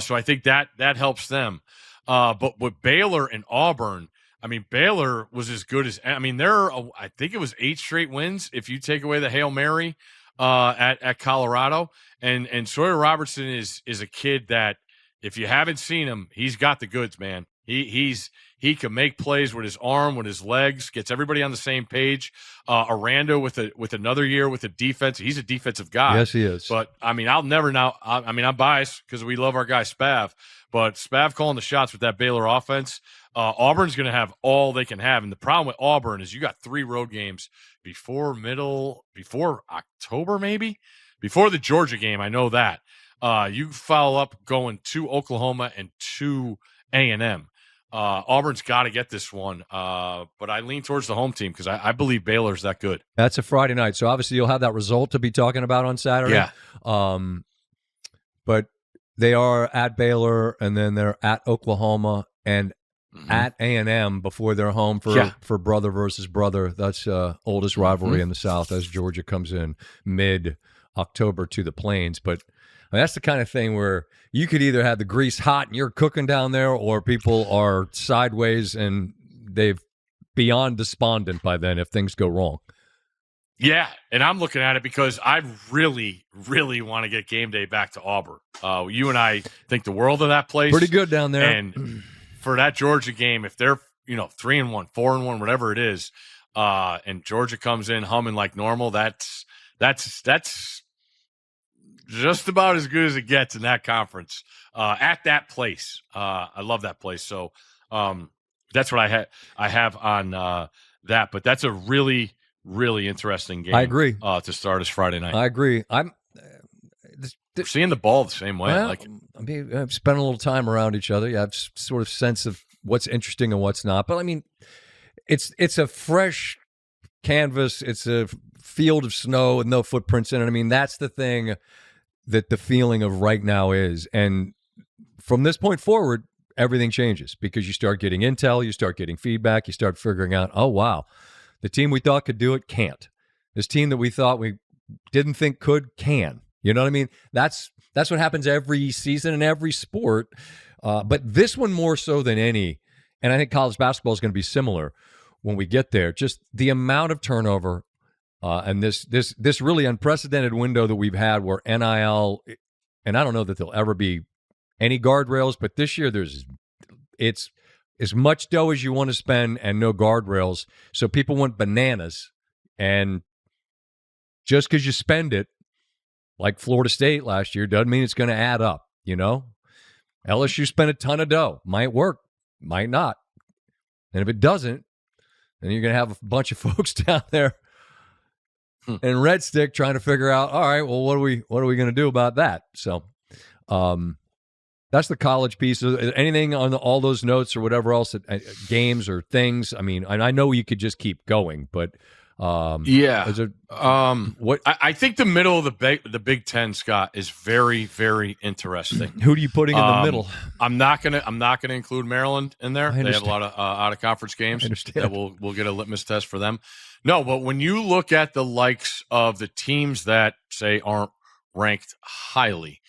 So I think that helps them. But with Baylor and Auburn, I mean, Baylor was as good as – I mean, I think it was 8 straight wins if you take away the Hail Mary at Colorado. And Sawyer Robertson is a kid that, if you haven't seen him, he's got the goods, man. He can make plays with his arm, with his legs, gets everybody on the same page. Aranda with another year with a defense. He's a defensive guy. Yes, he is. But, I mean, I'll never know. I mean, I'm biased because we love our guy Spav. But Spav calling the shots with that Baylor offense. Auburn's going to have all they can have. And the problem with Auburn is you got 3 road games before October, maybe? Before the Georgia game, I know that. You follow up going to Oklahoma and to A&M. Auburn's got to get this one, but I lean towards the home team because I believe Baylor's that good. That's a Friday night, so obviously you'll have that result to be talking about on Saturday. Yeah. But they are at Baylor, and then they're at Oklahoma, and at A&M before they're home for brother versus brother. That's oldest rivalry in the South as Georgia comes in mid-October to the Plains. But I mean, that's the kind of thing where you could either have the grease hot and you're cooking down there, or people are sideways and they've beyond despondent by then if things go wrong. Yeah, and I'm looking at it because I really, really want to get game day back to Auburn. You and I think the world of that place. Pretty good down there. And for that Georgia game, if they're 3-1, 4-1, whatever it is, and Georgia comes in humming like normal, that's just about as good as it gets in that conference at that place. I love that place. So that's what I have on that. But that's a really, really interesting game. I agree. To start as Friday night. I agree. I'm seeing the ball the same way. Well, I mean, I've spent a little time around each other. You have sort of sense of what's interesting and what's not. But I mean, it's a fresh canvas. It's a field of snow with no footprints in it. I mean, that's the thing that the feeling of right now is. And from this point forward, everything changes because you start getting intel, you start getting feedback, you start figuring out, oh, wow, the team we thought could do it can't. This team that we thought we didn't think could can. You know what I mean? That's what happens every season in every sport. But this one more so than any, and I think college basketball is going to be similar when we get there, just the amount of turnover and this really unprecedented window that we've had where NIL, and I don't know that there'll ever be any guardrails, but this year it's as much dough as you want to spend and no guardrails. So people went bananas, and just because you spend it, like Florida State last year, doesn't mean it's going to add up, you know? LSU spent a ton of dough. Might work, might not. And if it doesn't, then you're going to have a bunch of folks down there in Red Stick trying to figure out, all right, well, what are we going to do about that? So that's the college piece. Anything on all those notes or whatever else, games or things? I mean, I know you could just keep going, but what I think the middle of the Big Ten, Scott, is very, very interesting. Who are you putting in the middle? I'm not gonna include Maryland in there. They have a lot of out of conference games that we'll get a litmus test for them. No, but when you look at the likes of the teams that say aren't ranked highly,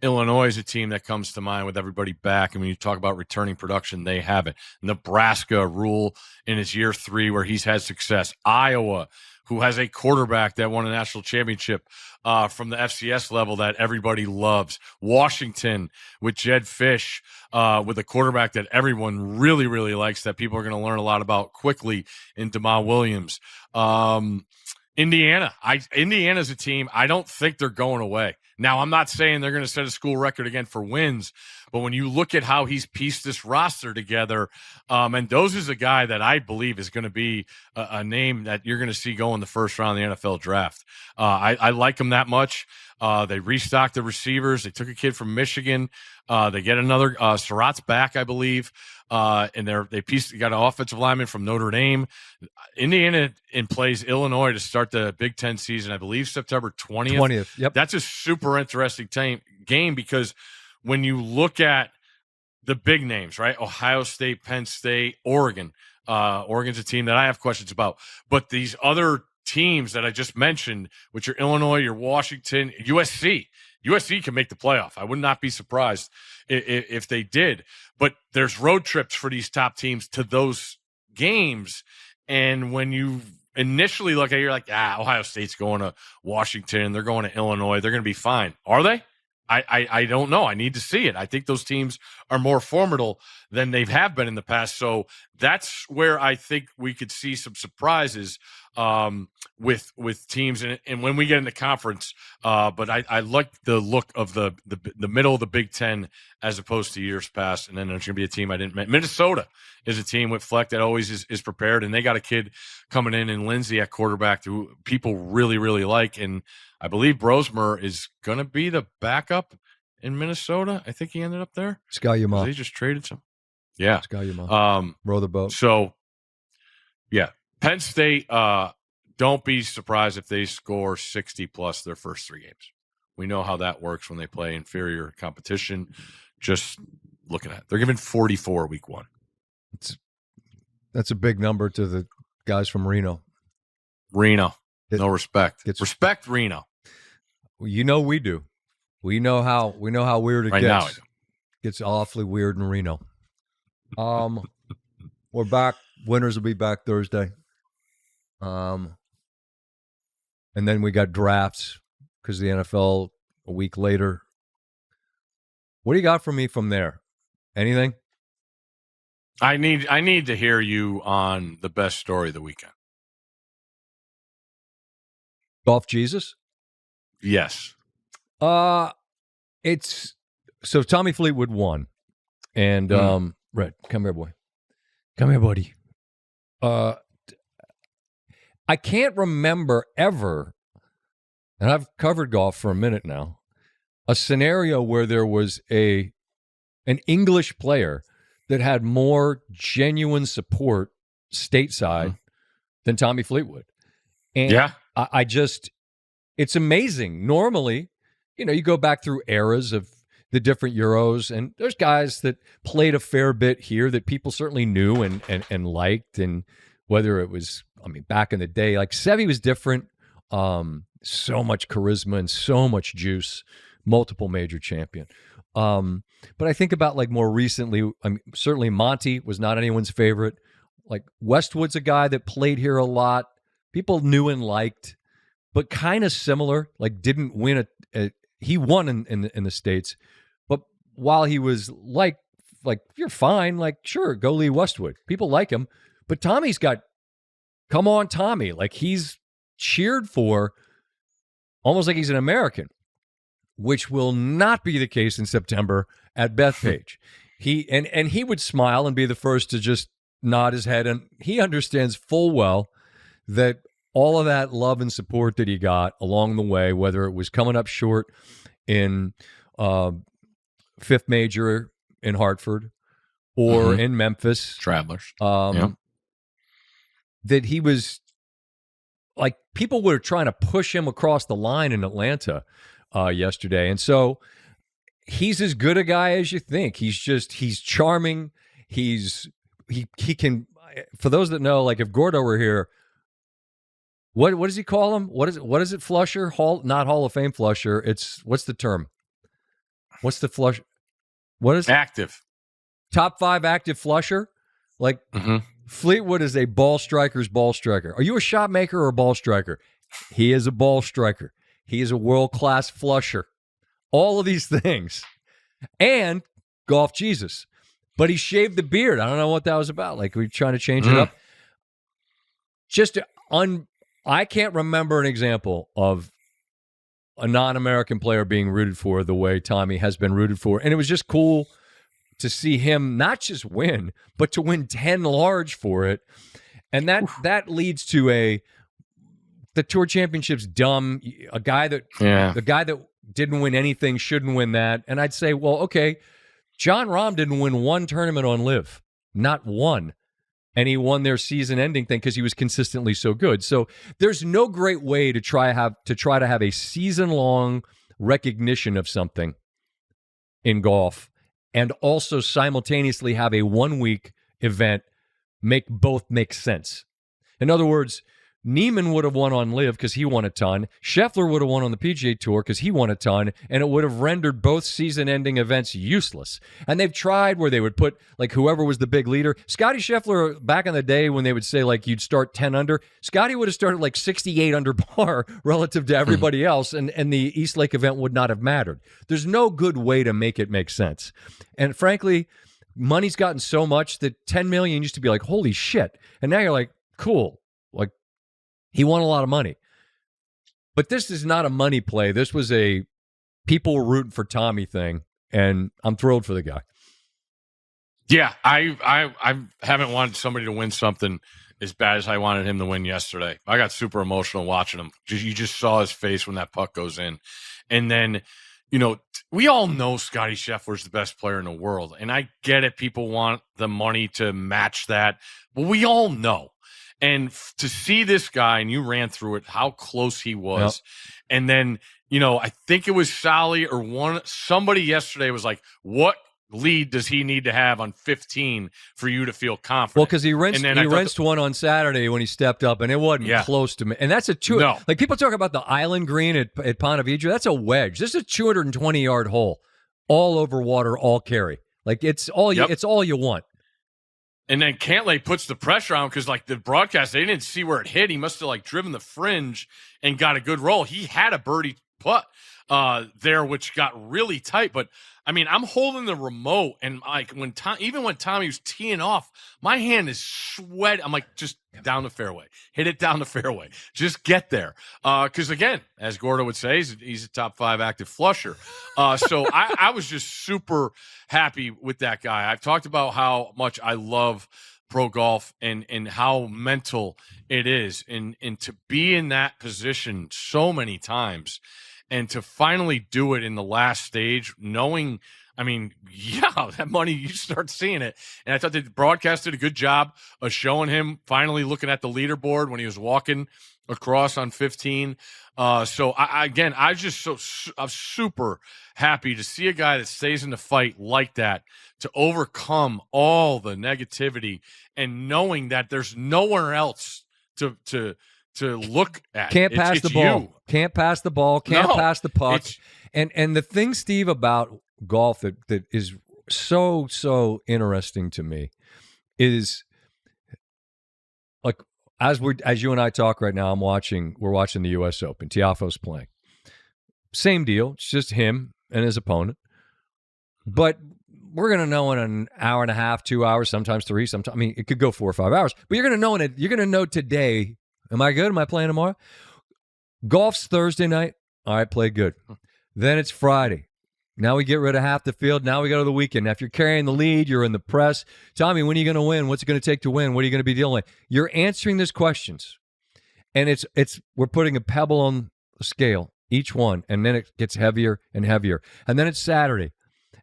Illinois is a team that comes to mind with everybody back. And when you talk about returning production, they have it. Nebraska, Rule in his year 3 where he's had success. Iowa, who has a quarterback that won a national championship from the FCS level that everybody loves. Washington with Jed Fish, with a quarterback that everyone really, really likes, that people are going to learn a lot about quickly in DeMar Williams. Indiana's a team. I don't think they're going away. Now, I'm not saying they're going to set a school record again for wins, but when you look at how he's pieced this roster together, Mendoza's a guy that I believe is going to be a name that you're going to see go in the first round of the NFL draft. I like him that much. They restocked the receivers. They took a kid from Michigan. They get another Surratt's back, I believe. And they got an offensive lineman from Notre Dame. Indiana plays Illinois to start the Big Ten season, I believe September 20th. Yep. That's a super interesting game because when you look at the big names, right? Ohio State, Penn State, Oregon. Oregon's a team that I have questions about. But these other teams that I just mentioned, which are Illinois, your Washington, USC can make the playoff. I would not be surprised if they did. But there's road trips for these top teams to those games. And when you initially look at it, you're like, Ohio State's going to Washington. They're going to Illinois. They're going to be fine. Are they? I don't know. I need to see it. I think those teams are more formidable than they have been in the past. So that's where I think we could see some surprises with teams. And when we get into conference, but I like the look of the middle of the Big Ten as opposed to years past. And then there's going to be a team I didn't mention. Minnesota is a team with Fleck that always is prepared. And they got a kid coming in Lindsey at quarterback who people really, really like. And I believe Brosmer is going to be the backup in Minnesota. I think he ended up there. Scagliamont. They just traded some. Yeah. Scagliamont. Row the boat. So, yeah. Penn State, don't be surprised if they score 60-plus their first 3 games. We know how that works when they play inferior competition. Just looking at it. They're giving 44 week 1. That's a big number to the guys from Reno. No respect. Respect Reno. Well, you know we do. We know how weird it right gets. Now I do. Gets awfully weird in Reno. We're back. Winners will be back Thursday. And then we got drafts because the NFL a week later. What do you got for me from there? Anything? I need to hear you on the best story of the weekend. Golf Jesus? Yes. It's so Tommy Fleetwood won. And Red, come here, boy. Come here, buddy. I can't remember ever, and I've covered golf for a minute now, a scenario where there was an English player that had more genuine support stateside than Tommy Fleetwood. And yeah. I just, it's amazing. Normally, you go back through eras of the different Euros, and there's guys that played a fair bit here that people certainly knew and liked, and whether it was, back in the day, like Seve was different, so much charisma and so much juice, multiple major champion. But I think about like more recently, certainly Monty was not anyone's favorite. Like Westwood's a guy that played here a lot. People knew and liked, but kind of similar, like didn't win he won in the States, but while he was like you're fine, like sure, go Lee Westwood. People like him, but Tommy's got, come on Tommy, like he's cheered for almost like he's an American, which will not be the case in September at Bethpage. He would smile and be the first to just nod his head, and he understands full well that all of that love and support that he got along the way, whether it was coming up short in fifth major in Hartford or in Memphis, Travelers, that he was like, people were trying to push him across the line in Atlanta yesterday. And so he's as good a guy as you think. He's charming. He can, for those that know, like if Gordo were here, what does he call him? What is it? Flusher? Not Hall of Fame Flusher. What's the term? What's the flush? What is active? Top 5 active flusher? Like Fleetwood is a ball striker's ball striker. Are you a shot maker or a ball striker? He is a ball striker. He is a world-class flusher. All of these things. And golf Jesus. But he shaved the beard. I don't know what that was about. Like, we're trying to change it up. I can't remember an example of a non-American player being rooted for the way Tommy has been rooted for. And it was just cool to see him not just win, but to win 10 large for it. And that leads to the tour championship's dumb. The guy that didn't win anything shouldn't win that. And I'd say, well, okay, John Rahm didn't win one tournament on LIV, not one. And he won their season-ending thing because he was consistently so good. So there's no great way to try to have a season-long recognition of something in golf and also simultaneously have a one-week event both make sense. In other words, Neiman would have won on LIV because he won a ton. Scheffler would have won on the PGA Tour because he won a ton, and it would have rendered both season-ending events useless. And they've tried where they would put, like, whoever was the big leader. Scotty Scheffler, back in the day when they would say, like, you'd start 10 under, Scotty would have started, like, 68 under par relative to everybody else, and the East Lake event would not have mattered. There's no good way to make it make sense. And frankly, money's gotten so much that $10 million used to be like, holy shit. And now you're like, cool. Like, he won a lot of money. But this is not a money play. This was a people were rooting for Tommy thing, and I'm thrilled for the guy. Yeah, I haven't wanted somebody to win something as bad as I wanted him to win yesterday. I got super emotional watching him. You just saw his face when that puck goes in. And then, we all know Scotty Scheffler's the best player in the world. And I get it. People want the money to match that. But we all know. And to see this guy, and you ran through it, how close he was. Yep. And then, I think it was Sally or somebody yesterday was like, what lead does he need to have on 15 for you to feel confident? Well, because he rinsed one on Saturday when he stepped up, and it wasn't close to me. And that's like people talk about the island green at Ponte Vedra. That's a wedge. This is a 220-yard hole, all over water, all carry. Like it's all you want. And then Cantlay puts the pressure on because, like, the broadcast, they didn't see where it hit. He must have, like, driven the fringe and got a good roll. He had a birdie putt there, which got really tight. But, I mean, I'm holding the remote, and, like, even when Tommy was teeing off, my hand is sweating. I'm like, just down the fairway. Hit it down the fairway. Just get there. Because, again, as Gordo would say, he's a top 5 active flusher. So I was just super happy with that guy. I've talked about how much I love pro golf and how mental it is. And to be in that position so many times and to finally do it in the last stage, knowing, I mean, that money, you start seeing it. And I thought the broadcast did a good job of showing him finally looking at the leaderboard when he was walking across on 15. So I'm super happy to see a guy that stays in the fight like that, to overcome all the negativity and knowing that there's nowhere else to look at. Can't pass the ball. Can't pass the ball. Can't pass the puck. And the thing, Steve, about golf that is so interesting to me is, like, as you and I talk right now, we're watching the U.S. Open. Tiafoe's playing. Same deal. It's just him and his opponent. But we're going to know in an hour and a half, 2 hours, sometimes 3, sometimes, I mean, it could go 4 or 5 hours. But you're going to know today, am I good? Am I playing tomorrow? Golf's Thursday night. All right, play good. Then it's Friday. Now we get rid of half the field. Now we go to the weekend. Now, if you're carrying the lead, you're in the press. Tommy, when are you going to win? What's it going to take to win? What are you going to be dealing with? You're answering these questions. And we're putting a pebble on the scale, each one, and then it gets heavier and heavier. And then it's Saturday.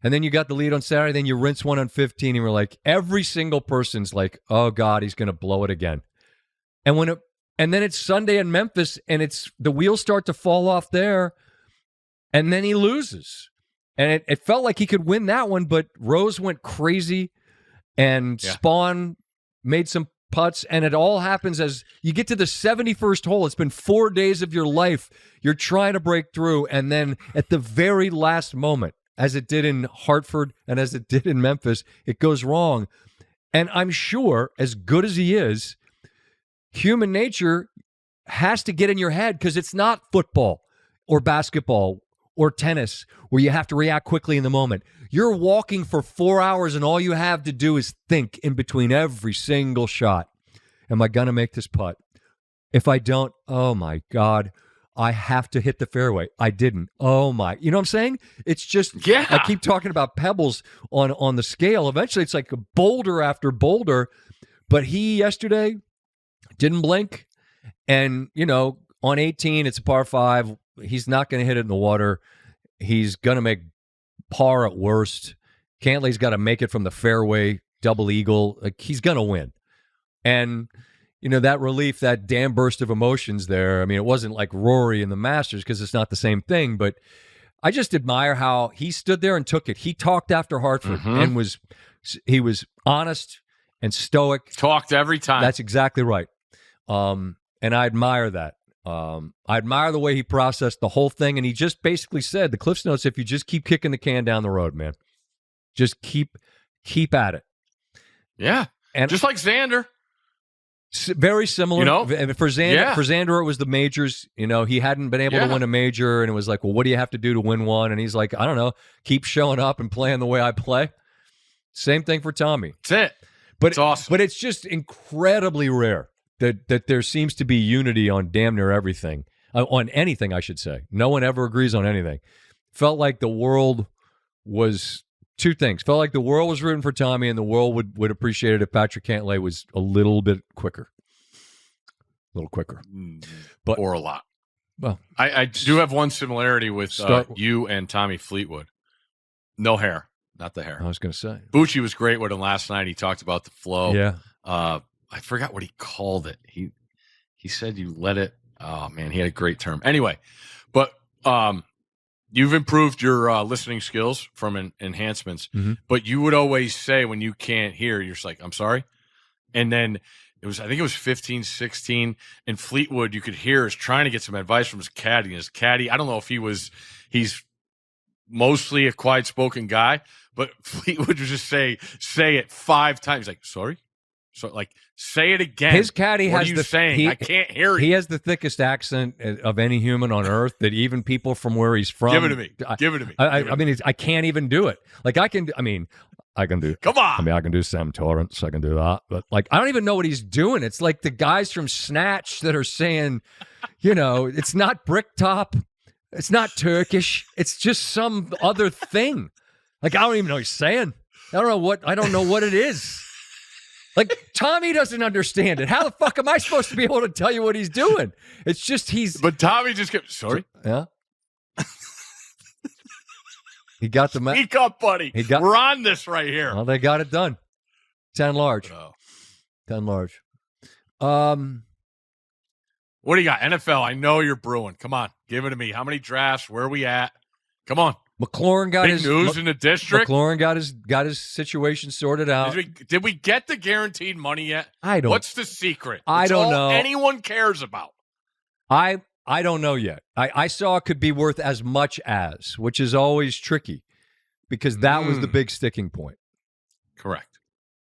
And then you got the lead on Saturday, then you rinse one on 15, and we're like, every single person's like, oh, God, he's going to blow it again. And then it's Sunday in Memphis, and the wheels start to fall off there, and then he loses. And it felt like he could win that one, but Rose went crazy, and Spawn made some putts, and it all happens as you get to the 71st hole. It's been 4 days of your life. You're trying to break through, and then at the very last moment, as it did in Hartford and as it did in Memphis. It goes wrong. And I'm sure, as good as he is, human nature has to get in your head because it's not football or basketball or tennis where you have to react quickly in the moment. You're walking for 4 hours and all you have to do is think in between every single shot. Am I going to make this putt? If I don't, oh my God, I have to hit the fairway. I didn't. Oh my. You know what I'm saying? It's just, yeah. I keep talking about pebbles on the scale. Eventually it's like a boulder after boulder. But he yesterday didn't blink. And, on 18, it's a par 5. He's not going to hit it in the water. He's going to make par at worst. Cantlay's got to make it from the fairway, double eagle. Like, he's going to win. And, that relief, that damn burst of emotions there, I mean, it wasn't like Rory in the Masters because it's not the same thing, but I just admire how he stood there and took it. He talked after Hartford and he was honest and stoic. Talked every time. That's exactly right. And I admire that. I admire the way he processed the whole thing, and he just basically said, the Cliff's Notes, if you just keep kicking the can down the road, man, just keep at it. Yeah, and just like Xander. Very similar. For Xander, it was the majors. He hadn't been able to win a major, and it was like, well, what do you have to do to win one? And he's like, I don't know, keep showing up and playing the way I play. Same thing for Tommy. That's it. But it's awesome. But it's just incredibly rare that there seems to be unity on damn near everything, on anything, I should say. No one ever agrees on anything. Felt like the world was two things. Felt like the world was rooting for Tommy, and the world would appreciate it if Patrick Cantlay was a little bit quicker. A little quicker. Or a lot. Well, I do have one similarity with you and Tommy Fleetwood. No hair. Not the hair. I was going to say. Bucci was great with him last night. He talked about the flow. Yeah. I forgot what he called it. He said you let it. Oh, man, he had a great term. Anyway, but you've improved your listening skills from enhancements, but you would always say when you can't hear, you're just like, I'm sorry. And then I think it was 15, 16, and Fleetwood, you could hear, is trying to get some advice from his caddy. And his caddy, I don't know if he's mostly a quiet-spoken guy, but Fleetwood would just say it 5 times. Like, sorry? So, like, say it again. His caddy what has are you saying? I can't hear you. He has the thickest accent of any human on earth that even people from where he's from. Give it to me. I mean, I can't even do it. Like, I can do. Come on. I can do Sam Torrance. I can do that. But, like, I don't even know what he's doing. It's like the guys from Snatch that are saying, it's not Bricktop. It's not Turkish. It's just some other thing. Like, I don't even know what he's saying. I don't know what it is. Like, Tommy doesn't understand it. How the fuck am I supposed to be able to tell you what he's doing? It's just But Tommy just kept, sorry? Yeah. He got the Speak up, buddy. We're on this right here. Well, they got it done. 10 large. 10 large. What do you got? NFL, I know you're brewing. Come on. Give it to me. How many drafts? Where are we at? Come on. McLaurin got Big news in the district. McLaurin got his situation sorted out. Did we get the guaranteed money yet? I don't. What's the secret? I don't know. Anyone cares about. I don't know yet. I saw it could be worth as much as, which is always tricky because that was the big sticking point. Correct.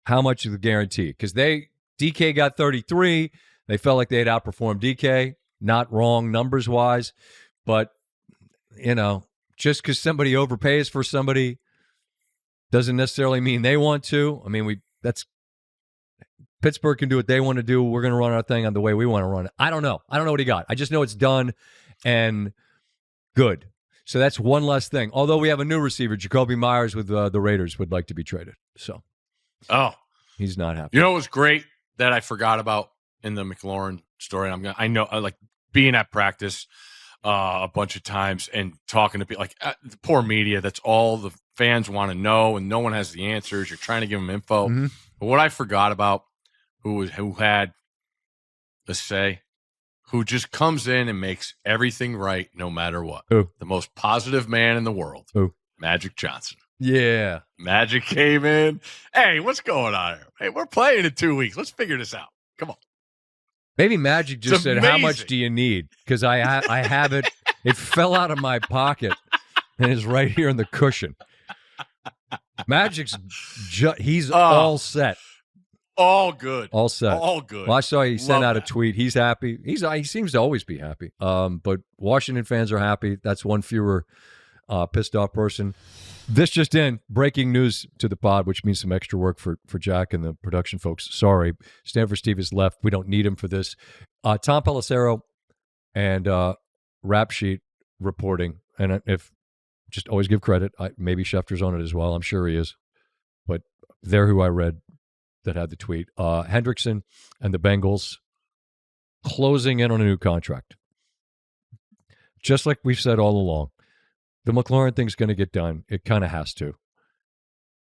How much is the guarantee? Because DK got 33. They felt like they had outperformed DK. Not wrong numbers wise, but just because somebody overpays for somebody doesn't necessarily mean they want to. I mean, Pittsburgh can do what they want to do. We're going to run our thing on the way we want to run it. I don't know. I don't know what he got. I just know it's done and good. So that's one less thing. Although we have a new receiver, Jacoby Myers with the Raiders would like to be traded. So, he's not happy. You know what was great that I forgot about in the McLaurin story? I know, like being at practice a bunch of times and talking to people, like the poor media. That's all the fans want to know, and no one has the answers. You're trying to give them info. Mm-hmm. But what I forgot about, who had a say, who just comes in and makes everything right no matter what. Who? The most positive man in the world. Who? Magic Johnson. Yeah. Magic came in. Hey, what's going on here? Hey, we're playing in 2 weeks. Let's figure this out. Come on. Maybe Magic just said, how much do you need? Because I have it. It fell out of my pocket. and is right here in the cushion. Magic's he's all set. All good. All set. All good. Well, I saw he sent out a tweet. He's happy. He seems to always be happy. But Washington fans are happy. That's one fewer pissed off person. This just in, breaking news to the pod, which means some extra work for Jack and the production folks. Sorry, Stanford Steve has left. We don't need him for this. Tom Pelissero and Rap Sheet reporting, and if just always give credit. Maybe Schefter's on it as well. I'm sure he is. But they're who I read that had the tweet. Hendrickson and the Bengals closing in on a new contract. Just like we've said all along, the McLaurin thing's going to get done. It kind of has to.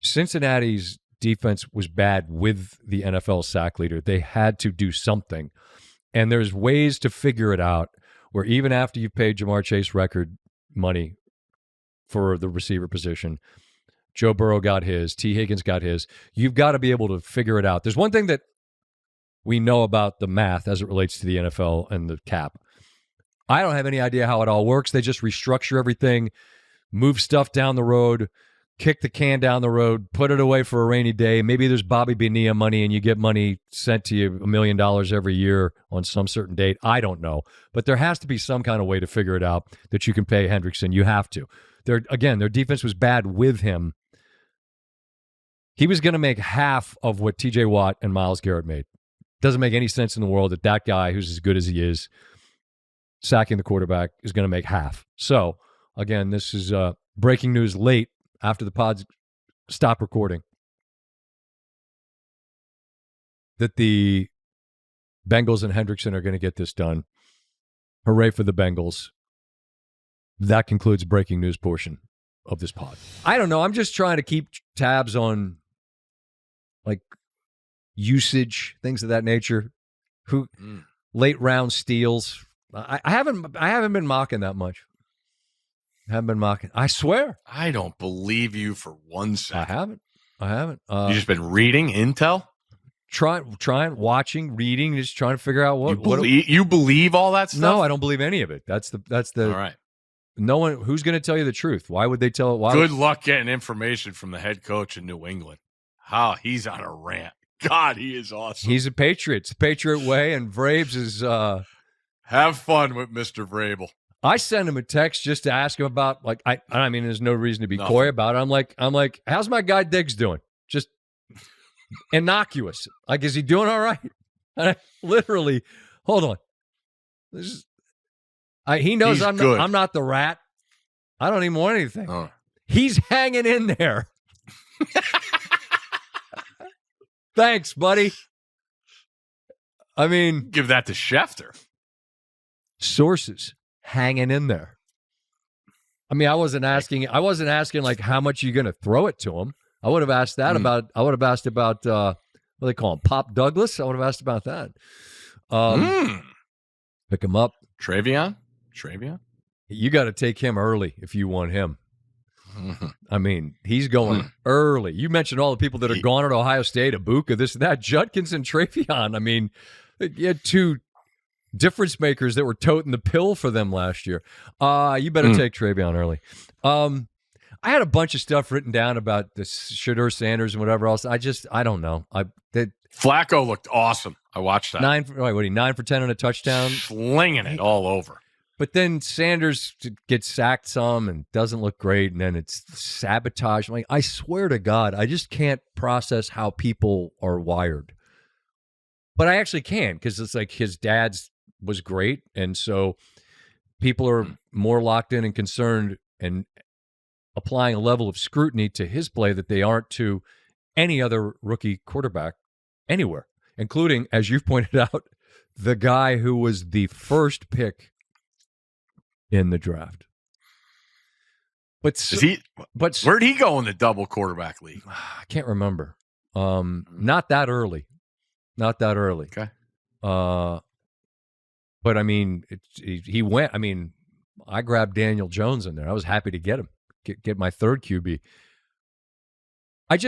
Cincinnati's defense was bad with the NFL sack leader. They had to do something. And there's ways to figure it out where even after you've paid Jamar Chase record money for the receiver position, Joe Burrow got his, T. Higgins got his. You've got to be able to figure it out. There's one thing that we know about the math as it relates to the NFL and the cap. I don't have any idea how it all works. They just restructure everything, move stuff down the road, kick the can down the road, put it away for a rainy day. Maybe there's Bobby Bonilla money and you get money sent to you $1 million every year on some certain date. I don't know. But there has to be some kind of way to figure it out that you can pay Hendrickson. You have to. Their defense was bad with him. He was going to make half of what T.J. Watt and Myles Garrett made. Doesn't make any sense in the world that guy who's as good as he is, sacking the quarterback, is going to make half. So, again, this is breaking news late after the pods stop recording that the Bengals and Hendrickson are going to get this done. Hooray for the Bengals. That concludes breaking news portion of this pod. I don't know. I'm just trying to keep tabs on like usage, things of that nature. Late round steals. I haven't been mocking that much. I haven't been mocking. I swear. I don't believe you for 1 second. I haven't. You just been reading intel? Trying, watching, reading, just trying to figure out what you believe all that stuff? No, I don't believe any of it. That's the all right. No one who's going to tell you the truth. Why would they tell it? Good luck getting information from the head coach in New England. He's on a rant. God, he is awesome. He's a Patriot. It's the Patriot way, and Vrabes is have fun with Mr. Vrabel. I sent him a text just to ask him about, like, I mean, there's no reason to be coy about it. I'm like, how's my guy Diggs doing? Just innocuous. Like, is he doing all right? And I literally, hold on. He knows I'm not the rat. I don't even want anything. Oh. He's hanging in there. Thanks, buddy. I mean, give that to Schefter. Sources hanging in there. I mean, I wasn't asking like how much you're going to throw it to him. I would have asked that about. I would have asked about what do they call him, Pop Douglas. I would have asked about that. Pick him up, Travion. You got to take him early if you want him. I mean, he's going early. You mentioned all the people that are gone at Ohio State, Ibuka, this and that, Judkins and Travion. I mean, you had two difference makers that were toting the pill for them last year. You better take Travion early. I had a bunch of stuff written down about the Shedeur Sanders and whatever else. I don't know. Flacco looked awesome. I watched that. 9 for 10 on a touchdown, slinging it all over. But then Sanders gets sacked some and doesn't look great, and then it's sabotage. I'm like, I swear to God, I just can't process how people are wired. But I actually can, because it's like his dad's was great, and so people are more locked in and concerned and applying a level of scrutiny to his play that they aren't to any other rookie quarterback anywhere, including, as you've pointed out, the guy who was the first pick in the draft. But where'd he go in the double quarterback league? I can't remember. Not that early. Okay. But I mean, he went. I mean, I grabbed Daniel Jones in there. I was happy to get him, get my third QB. I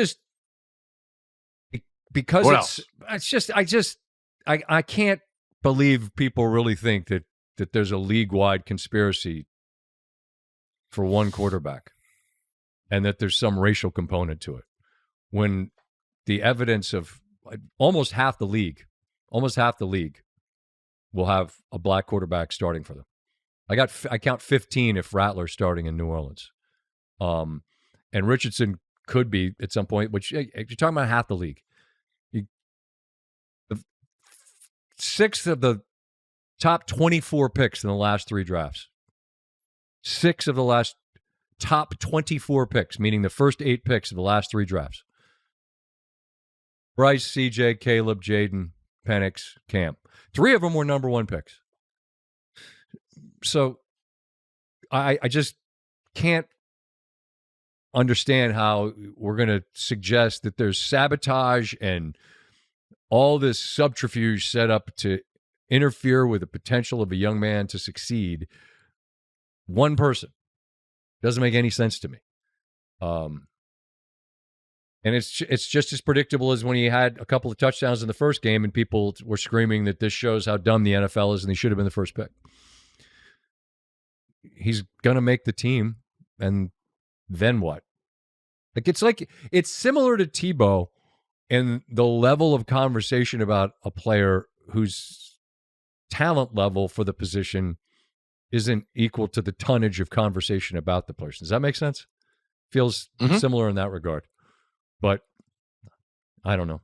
can't believe people really think that there's a league-wide conspiracy for one quarterback and that there's some racial component to it, when the evidence of almost half the league will have a black quarterback starting for them. I count 15 if Rattler's starting in New Orleans. And Richardson could be at some point, which you're talking about half the league. 6 of the top 24 picks in the last 3 drafts. 6 of the last top 24 picks, meaning the first 8 picks of the last 3 drafts. Bryce, CJ, Caleb, Jaden, Penix, Cam. 3 of them were number 1 picks. So I just can't understand how we're going to suggest that there's sabotage and all this subterfuge set up to interfere with the potential of a young man to succeed. One person. Doesn't make any sense to me. And it's just as predictable as when he had a couple of touchdowns in the first game and people were screaming that this shows how dumb the NFL is and he should have been the first pick. He's going to make the team, and then what? It's similar to Tebow in the level of conversation about a player whose talent level for the position isn't equal to the tonnage of conversation about the person. Does that make sense? Feels similar in that regard. But I don't know.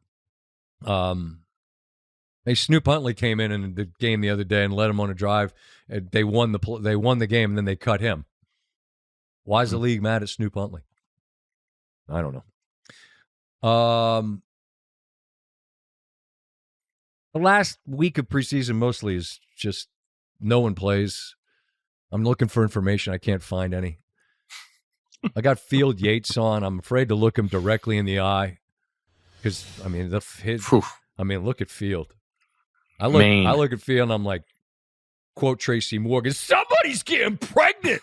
Snoop Huntley came in the game the other day and led him on a drive. And they won the game, and then they cut him. Why is the league mad at Snoop Huntley? I don't know. The last week of preseason mostly is just no one plays. I'm looking for information. I can't find any. I got Field Yates on. I'm afraid to look him directly in the eye because look at Field. I look at Field and I'm like, quote Tracy Morgan, somebody's getting pregnant.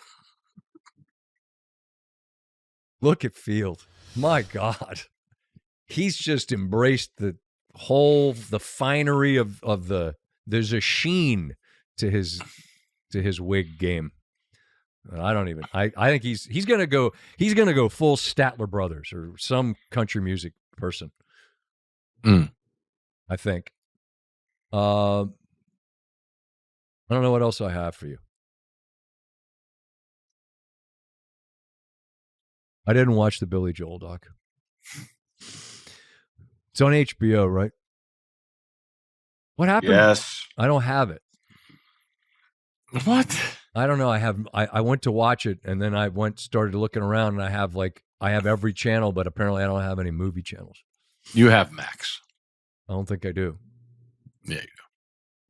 Look at Field. My God. He's just embraced the finery of there's a sheen to his wig game. I think he's gonna go full Statler Brothers or some country music person. I think. I don't know what else I have for you. I didn't watch the Billy Joel doc. It's on HBO, right? What happened? Yes. I don't have it. What? I don't know. I went to watch it and then I started looking around and I have every channel, but apparently I don't have any movie channels. You have Max. I don't think I do. Yeah, you do.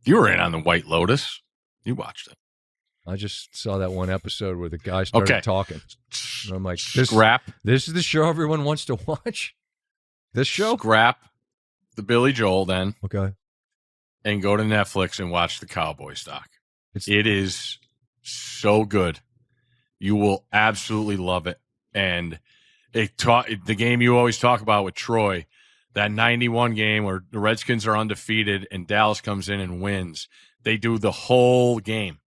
You were in on the White Lotus. You watched it. I just saw that one episode where the guy started talking. And I'm like, this is the show everyone wants to watch? This show? Scrap the Billy Joel then. Okay. And go to Netflix and watch the Cowboys doc. It is so good. You will absolutely love it. And the game you always talk about with Troy, that 91 game where the Redskins are undefeated and Dallas comes in and wins. They do the whole game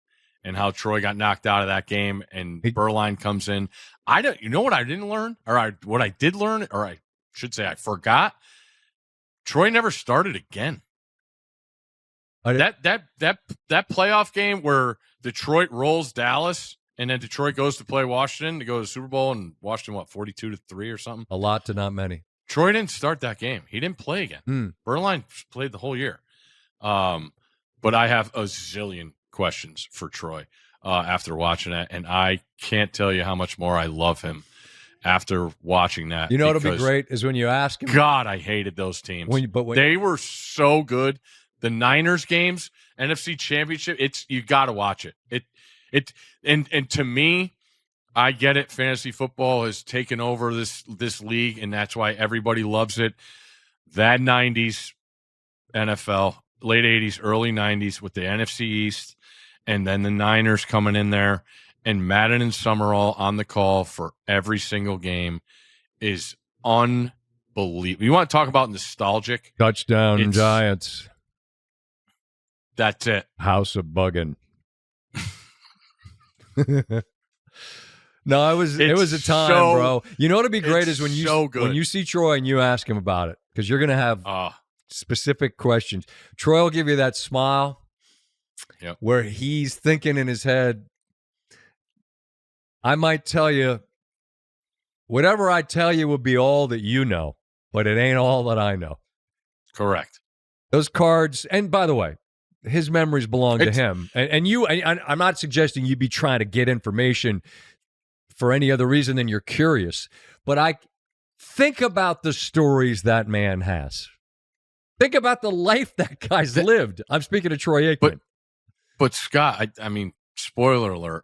and how Troy got knocked out of that game and Berline comes in. You know what I didn't learn? What I did learn, or I should say I forgot? Troy never started again. That playoff game where Detroit rolls Dallas and then Detroit goes to play Washington to go to the Super Bowl and Washington, 42-3 or something? A lot to not many. Troy didn't start that game. He didn't play again. Berline played the whole year. But I have a zillion questions for Troy after watching it, and I can't tell you how much more I love him after watching that. You know what'll be great is when you ask him. God, I hated those teams. They were so good. The Niners games, NFC Championship, you got to watch it. And to me, I get it. Fantasy football has taken over this league, and that's why everybody loves it. That 90s NFL, late 80s, early 90s with the NFC East, and then the Niners coming in there, and Madden and Summerall on the call for every single game is unbelievable. You want to talk about nostalgic? Touchdown Giants. That's it. House of Buggin'. No, it was a time, bro. You know what'd be great is when you see Troy and you ask him about it, because you're gonna have specific questions. Troy will give you that smile where he's thinking in his head, I might tell you, whatever I tell you will be all that you know, but it ain't all that I know. Correct. Those cards, and by the way, his memories belong to him. And I'm not suggesting you be trying to get information for any other reason than you're curious. But I think about the stories that man has. Think about the life that guy's lived. I'm speaking of Troy Aikman. But Scott, I mean, spoiler alert.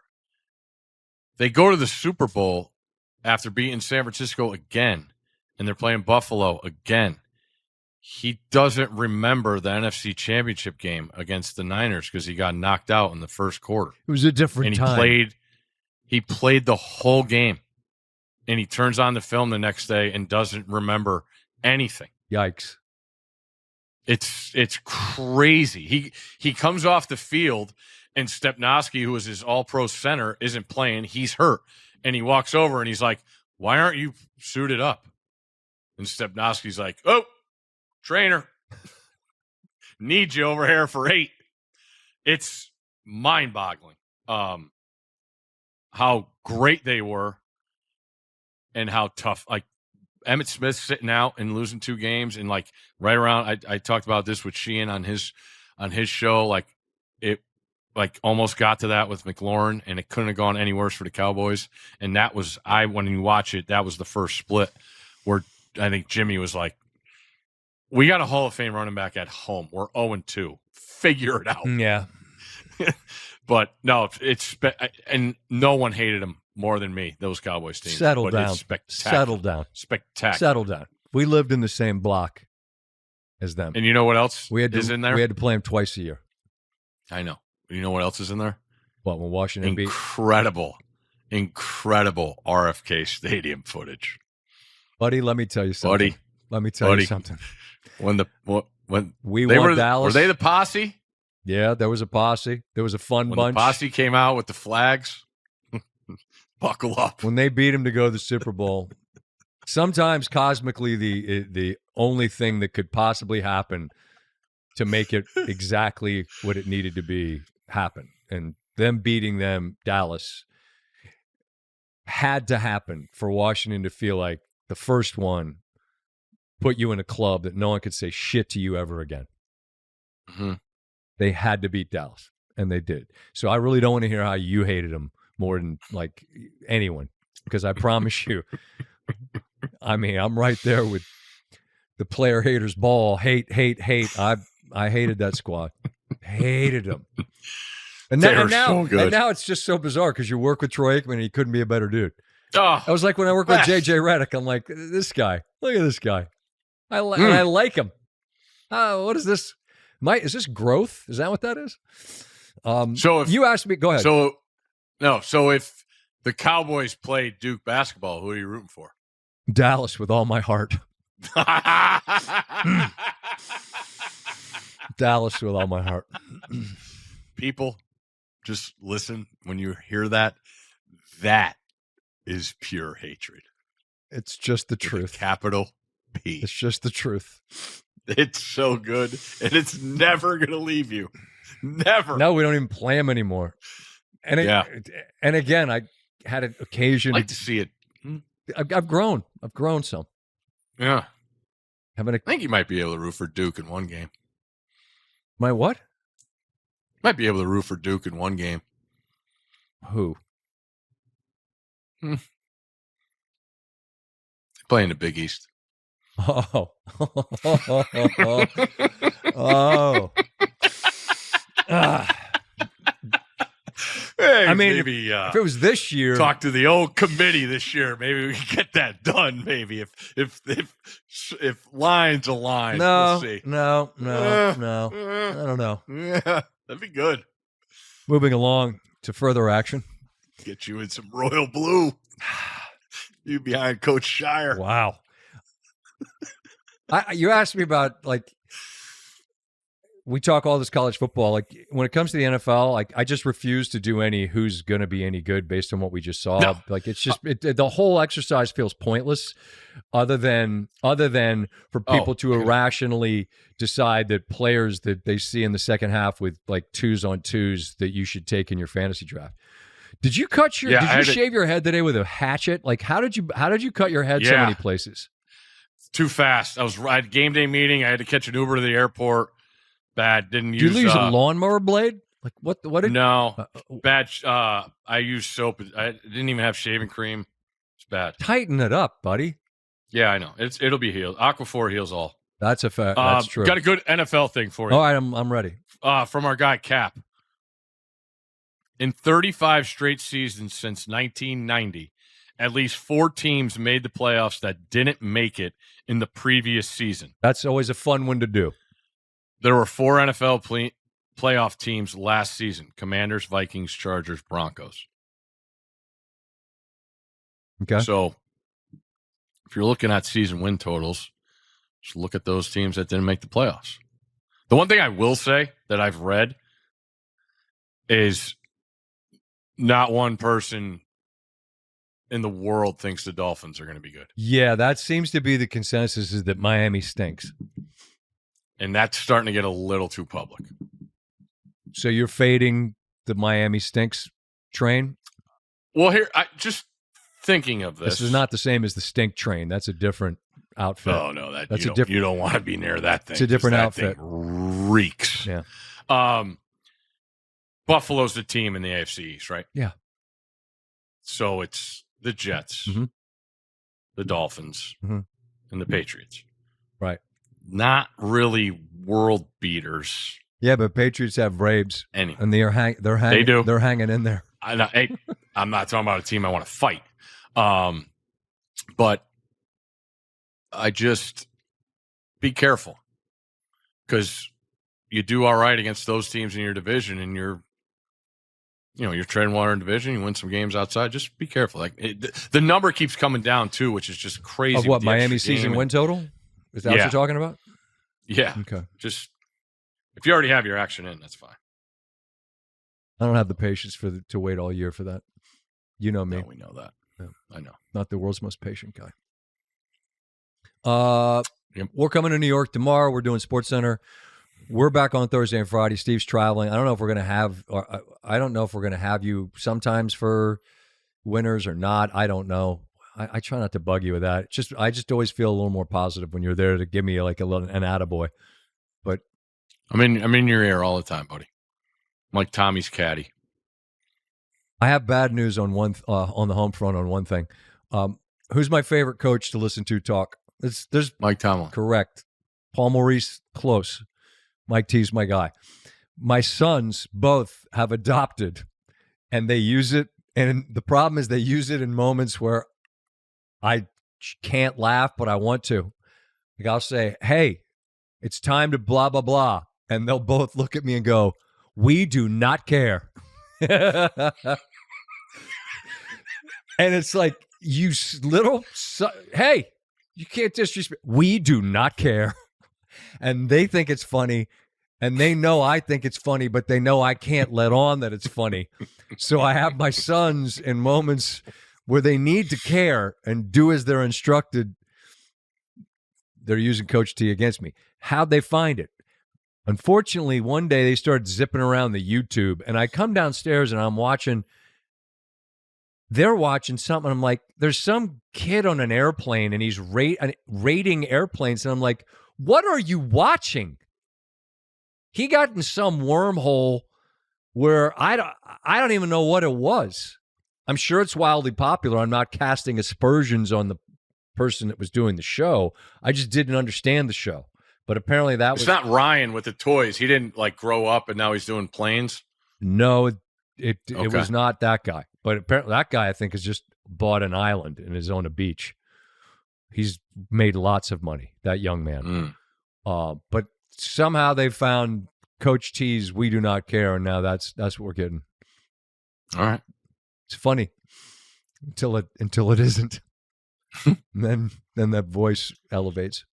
They go to the Super Bowl after beating San Francisco again, and they're playing Buffalo again. He doesn't remember the NFC Championship game against the Niners because he got knocked out in the first quarter. It was a different time. He played the whole game, and he turns on the film the next day and doesn't remember anything. Yikes. It's crazy. He comes off the field, and Stepnoski, who is his all-pro center, isn't playing. He's hurt. And he walks over, and he's like, why aren't you suited up? And Stepnoski's like, oh, trainer, need you over here for 8. It's mind-boggling how great they were and how tough. Like, Emmitt Smith sitting out and losing 2 games, and like right around, I talked about this with Sheehan on his show. Like it, like almost got to that with McLaurin, and it couldn't have gone any worse for the Cowboys. And that was when you watch it, that was the first split where I think Jimmy was like, "We got a Hall of Fame running back at home. We're 0-2. Figure it out." Yeah. But no, and no one hated him more than me, those Cowboys teams. Settle down. Settle down. Spectacular. Settle down. We lived in the same block as them. And you know what else is in there? We had to play them twice a year. I know. You know what else is in there? What, when Washington beat? Incredible RFK Stadium footage. Buddy, let me tell you something. Let me tell you something. When we won Dallas. Were they the posse? Yeah, there was a posse. There was a fun bunch. The posse came out with the flags. Buckle up. When they beat him to go to the Super Bowl, sometimes cosmically the only thing that could possibly happen to make it exactly what it needed to be happen. And them beating them, Dallas, had to happen for Washington to feel like the first one put you in a club that no one could say shit to you ever again. Mm-hmm. They had to beat Dallas, and they did. So I really don't want to hear how you hated them more than like anyone, because I promise you, I mean, I'm right there with the player haters ball. Hate. I hated that squad. Hated them. And now it's just so bizarre because you work with Troy Aikman and he couldn't be a better dude. I was like when I work with JJ Redick, I'm like, this guy, look at this guy. I like him. What is this? Is this growth? Is that what that is? So if you asked me, go ahead. So if the Cowboys played Duke basketball, who are you rooting for? Dallas with all my heart. Dallas with all my heart. People, just listen when you hear that. That is pure hatred. It's just the truth. Capital P. It's just the truth. It's so good, and it's never going to leave you. Never. No, we don't even play them anymore. And and again, I had an occasion. I'd like to see it. I've grown. I've grown some. Yeah. I think you might be able to root for Duke in one game. My what? Might be able to root for Duke in one game. Who? Playing the Big East. Oh. Hey, I mean, maybe, if it was this year, talk to the old committee this year. Maybe we can get that done. Maybe if lines align, we'll see. No. I don't know. Yeah, that'd be good. Moving along to further action. Get you in some royal blue. You behind Coach Shire. Wow. You asked me about like we talk all this college football. Like when it comes to the NFL, like I just refuse to do any who's going to be any good based on what we just saw. No. Like it's just the whole exercise feels pointless, other than for people to irrationally decide that players that they see in the second half with like 2s on 2s that you should take in your fantasy draft. Did you cut your? Did you shave your head today with a hatchet? Like how did you cut your head so many places? Too fast. I had a game day meeting. I had to catch an Uber to the airport. Bad. Didn't use. Did you use a lawnmower blade? Like what? What did? No. Bad. I used soap. I didn't even have shaving cream. It's bad. Tighten it up, buddy. Yeah, I know. It'll be healed. Aquaphor heals all. That's a fact. That's true. Got a good NFL thing for you. All right, I'm ready. From our guy Cap. In 35 straight seasons since 1990, at least 4 teams made the playoffs that didn't make it in the previous season. That's always a fun one to do. There were 4 NFL playoff teams last season: Commanders, Vikings, Chargers, Broncos. Okay. So if you're looking at season win totals, just look at those teams that didn't make the playoffs. The one thing I will say that I've read is not one person in the world thinks the Dolphins are going to be good. Yeah, that seems to be the consensus, is that Miami stinks. And that's starting to get a little too public. So you're fading the Miami stinks train? Well, here, just thinking of this. This is not the same as the stink train. That's a different outfit. Oh, no. That's you don't want to be near that thing. It's a different outfit. Thing reeks. Yeah. Buffalo's the team in the AFC East, right? Yeah. So it's the Jets, the Dolphins, and the Patriots. Right. Not really world beaters. Yeah, but Patriots have Braves, anyway. And they're hanging. They do. They're hanging in there. I'm not talking about a team I want to fight, but I just be careful, because you do all right against those teams in your division, and you're treading water in division. You win some games outside. Just be careful. Like the number keeps coming down too, which is just crazy. Of what, Miami season win total? Is that what you're talking about? Yeah. Okay. Just if you already have your action in, that's fine. I don't have the patience to wait all year for that. You know me. No, we know that. Yeah. I know. Not the world's most patient guy. We're coming to New York tomorrow. We're doing SportsCenter. We're back on Thursday and Friday. Steve's traveling. I don't know if we're going to have you sometimes for winners or not. I don't know. I try not to bug you with that. I just always feel a little more positive when you're there to give me like an attaboy. But I'm in your ear all the time, buddy. I'm like Tommy's caddy. I have bad news on the home front on one thing. Who's my favorite coach to listen to talk? There's Mike Tomlin. Correct. Paul Maurice, close. Mike T's my guy. My sons both have adopted, and they use it. And the problem is they use it in moments where I can't laugh, but I want to. Like I'll say, hey, it's time to blah, blah, blah. And they'll both look at me and go, we do not care. And it's like, hey, you can't disrespect. We do not care. And they think it's funny. And they know I think it's funny, but they know I can't let on that it's funny. So I have my sons in moments where they need to care and do as they're instructed. They're using Coach T against me. How'd they find it? Unfortunately, one day they started zipping around the YouTube, and I come downstairs and they're watching something. I'm like, there's some kid on an airplane, and he's rating airplanes, and I'm like, what are you watching? He got in some wormhole where I don't even know what it was. I'm sure it's wildly popular. I'm not casting aspersions on the person that was doing the show. I just didn't understand the show. But apparently It's not Ryan with the toys. He didn't grow up and now he's doing planes. No, it was not that guy. But apparently that guy, I think, has just bought an island and is on a beach. He's made lots of money, that young man. But somehow they found Coach T's "We Do Not Care," and now that's what we're getting. All right, it's funny until it isn't. And then that voice elevates,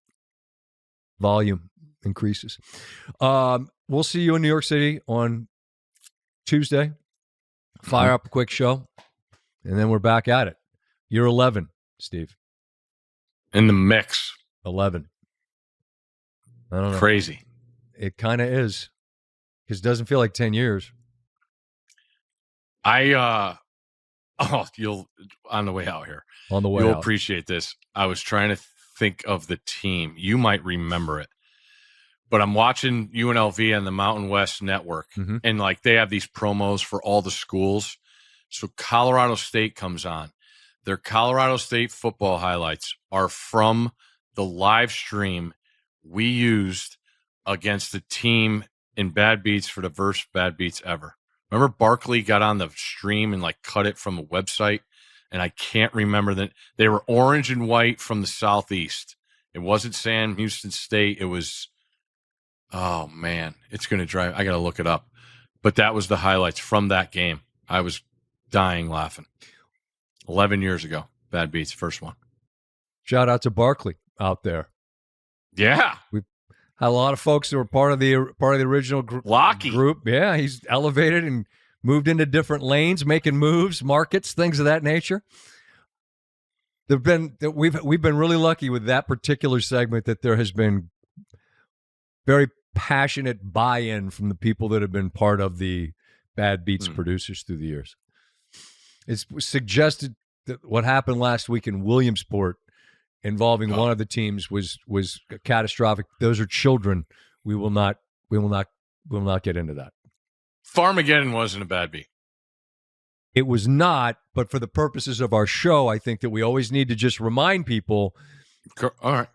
volume increases. we'll see you in New York City on Tuesday. Fire up a quick show, and then we're back at it. You're 11, Steve. In the mix. 11. I don't know. Crazy. It kind of is, because it doesn't feel like 10 years. You'll on the way out here. On the way You'll out. appreciate this. I was trying to think of the team. You might remember it. But I'm watching UNLV on the Mountain West Network, and like they have these promos for all the schools. So Colorado State comes on. Their Colorado State football highlights are from the live stream we used against the team in Bad Beats for the first Bad Beats ever. Remember Barkley got on the stream and like cut it from a website, and I can't remember that. They were orange and white from the Southeast. It wasn't Sam Houston State. It was, oh man, it's going to drive. I got to look it up. But that was the highlights from that game. I was dying laughing. 11 years ago, Bad Beats, first one. Shout out to Barkley out there. Yeah. We had a lot of folks that were part of the original group. Yeah, he's elevated and moved into different lanes, making moves, markets, things of that nature. We've been really lucky with that particular segment that there has been very passionate buy-in from the people that have been part of the Bad Beats producers through the years. It's suggested that what happened last week in Williamsport involving one of the teams was catastrophic. Those are children. We will not get into that. Farmageddon wasn't a bad beat. It was not, but for the purposes of our show, I think that we always need to just remind people. All right.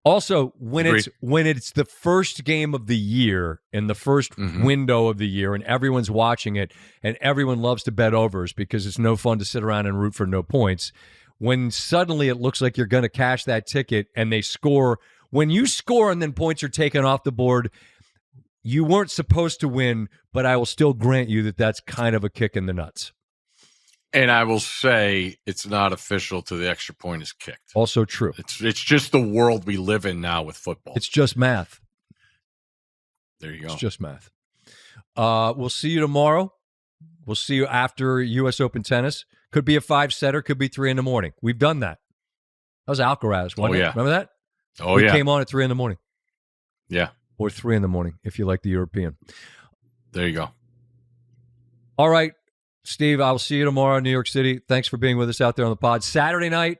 Also, when it's the first game of the year and the first window of the year, and everyone's watching it, and everyone loves to bet overs because it's no fun to sit around and root for no points. When suddenly it looks like you're going to cash that ticket and they score, when you score and then points are taken off the board, you weren't supposed to win, but I will still grant you that that's kind of a kick in the nuts. And I will say it's not official till the extra point is kicked. Also true. It's just the world we live in now with football. It's just math. There you go. It's just math. We'll see you tomorrow. We'll see you after U.S. Open tennis. Could be a 5-setter. Could be 3 a.m. We've done that. That was Alcaraz, wasn't it? Remember that? We came on at 3 a.m. Yeah. Or 3 a.m. if you like the European. There you go. All right. Steve, I will see you tomorrow in New York City. Thanks for being with us out there on the pod. Saturday night,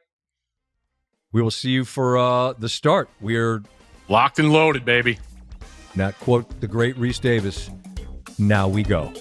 we will see you for the start. We're locked and loaded, baby. Now, quote the great Reese Davis, now we go.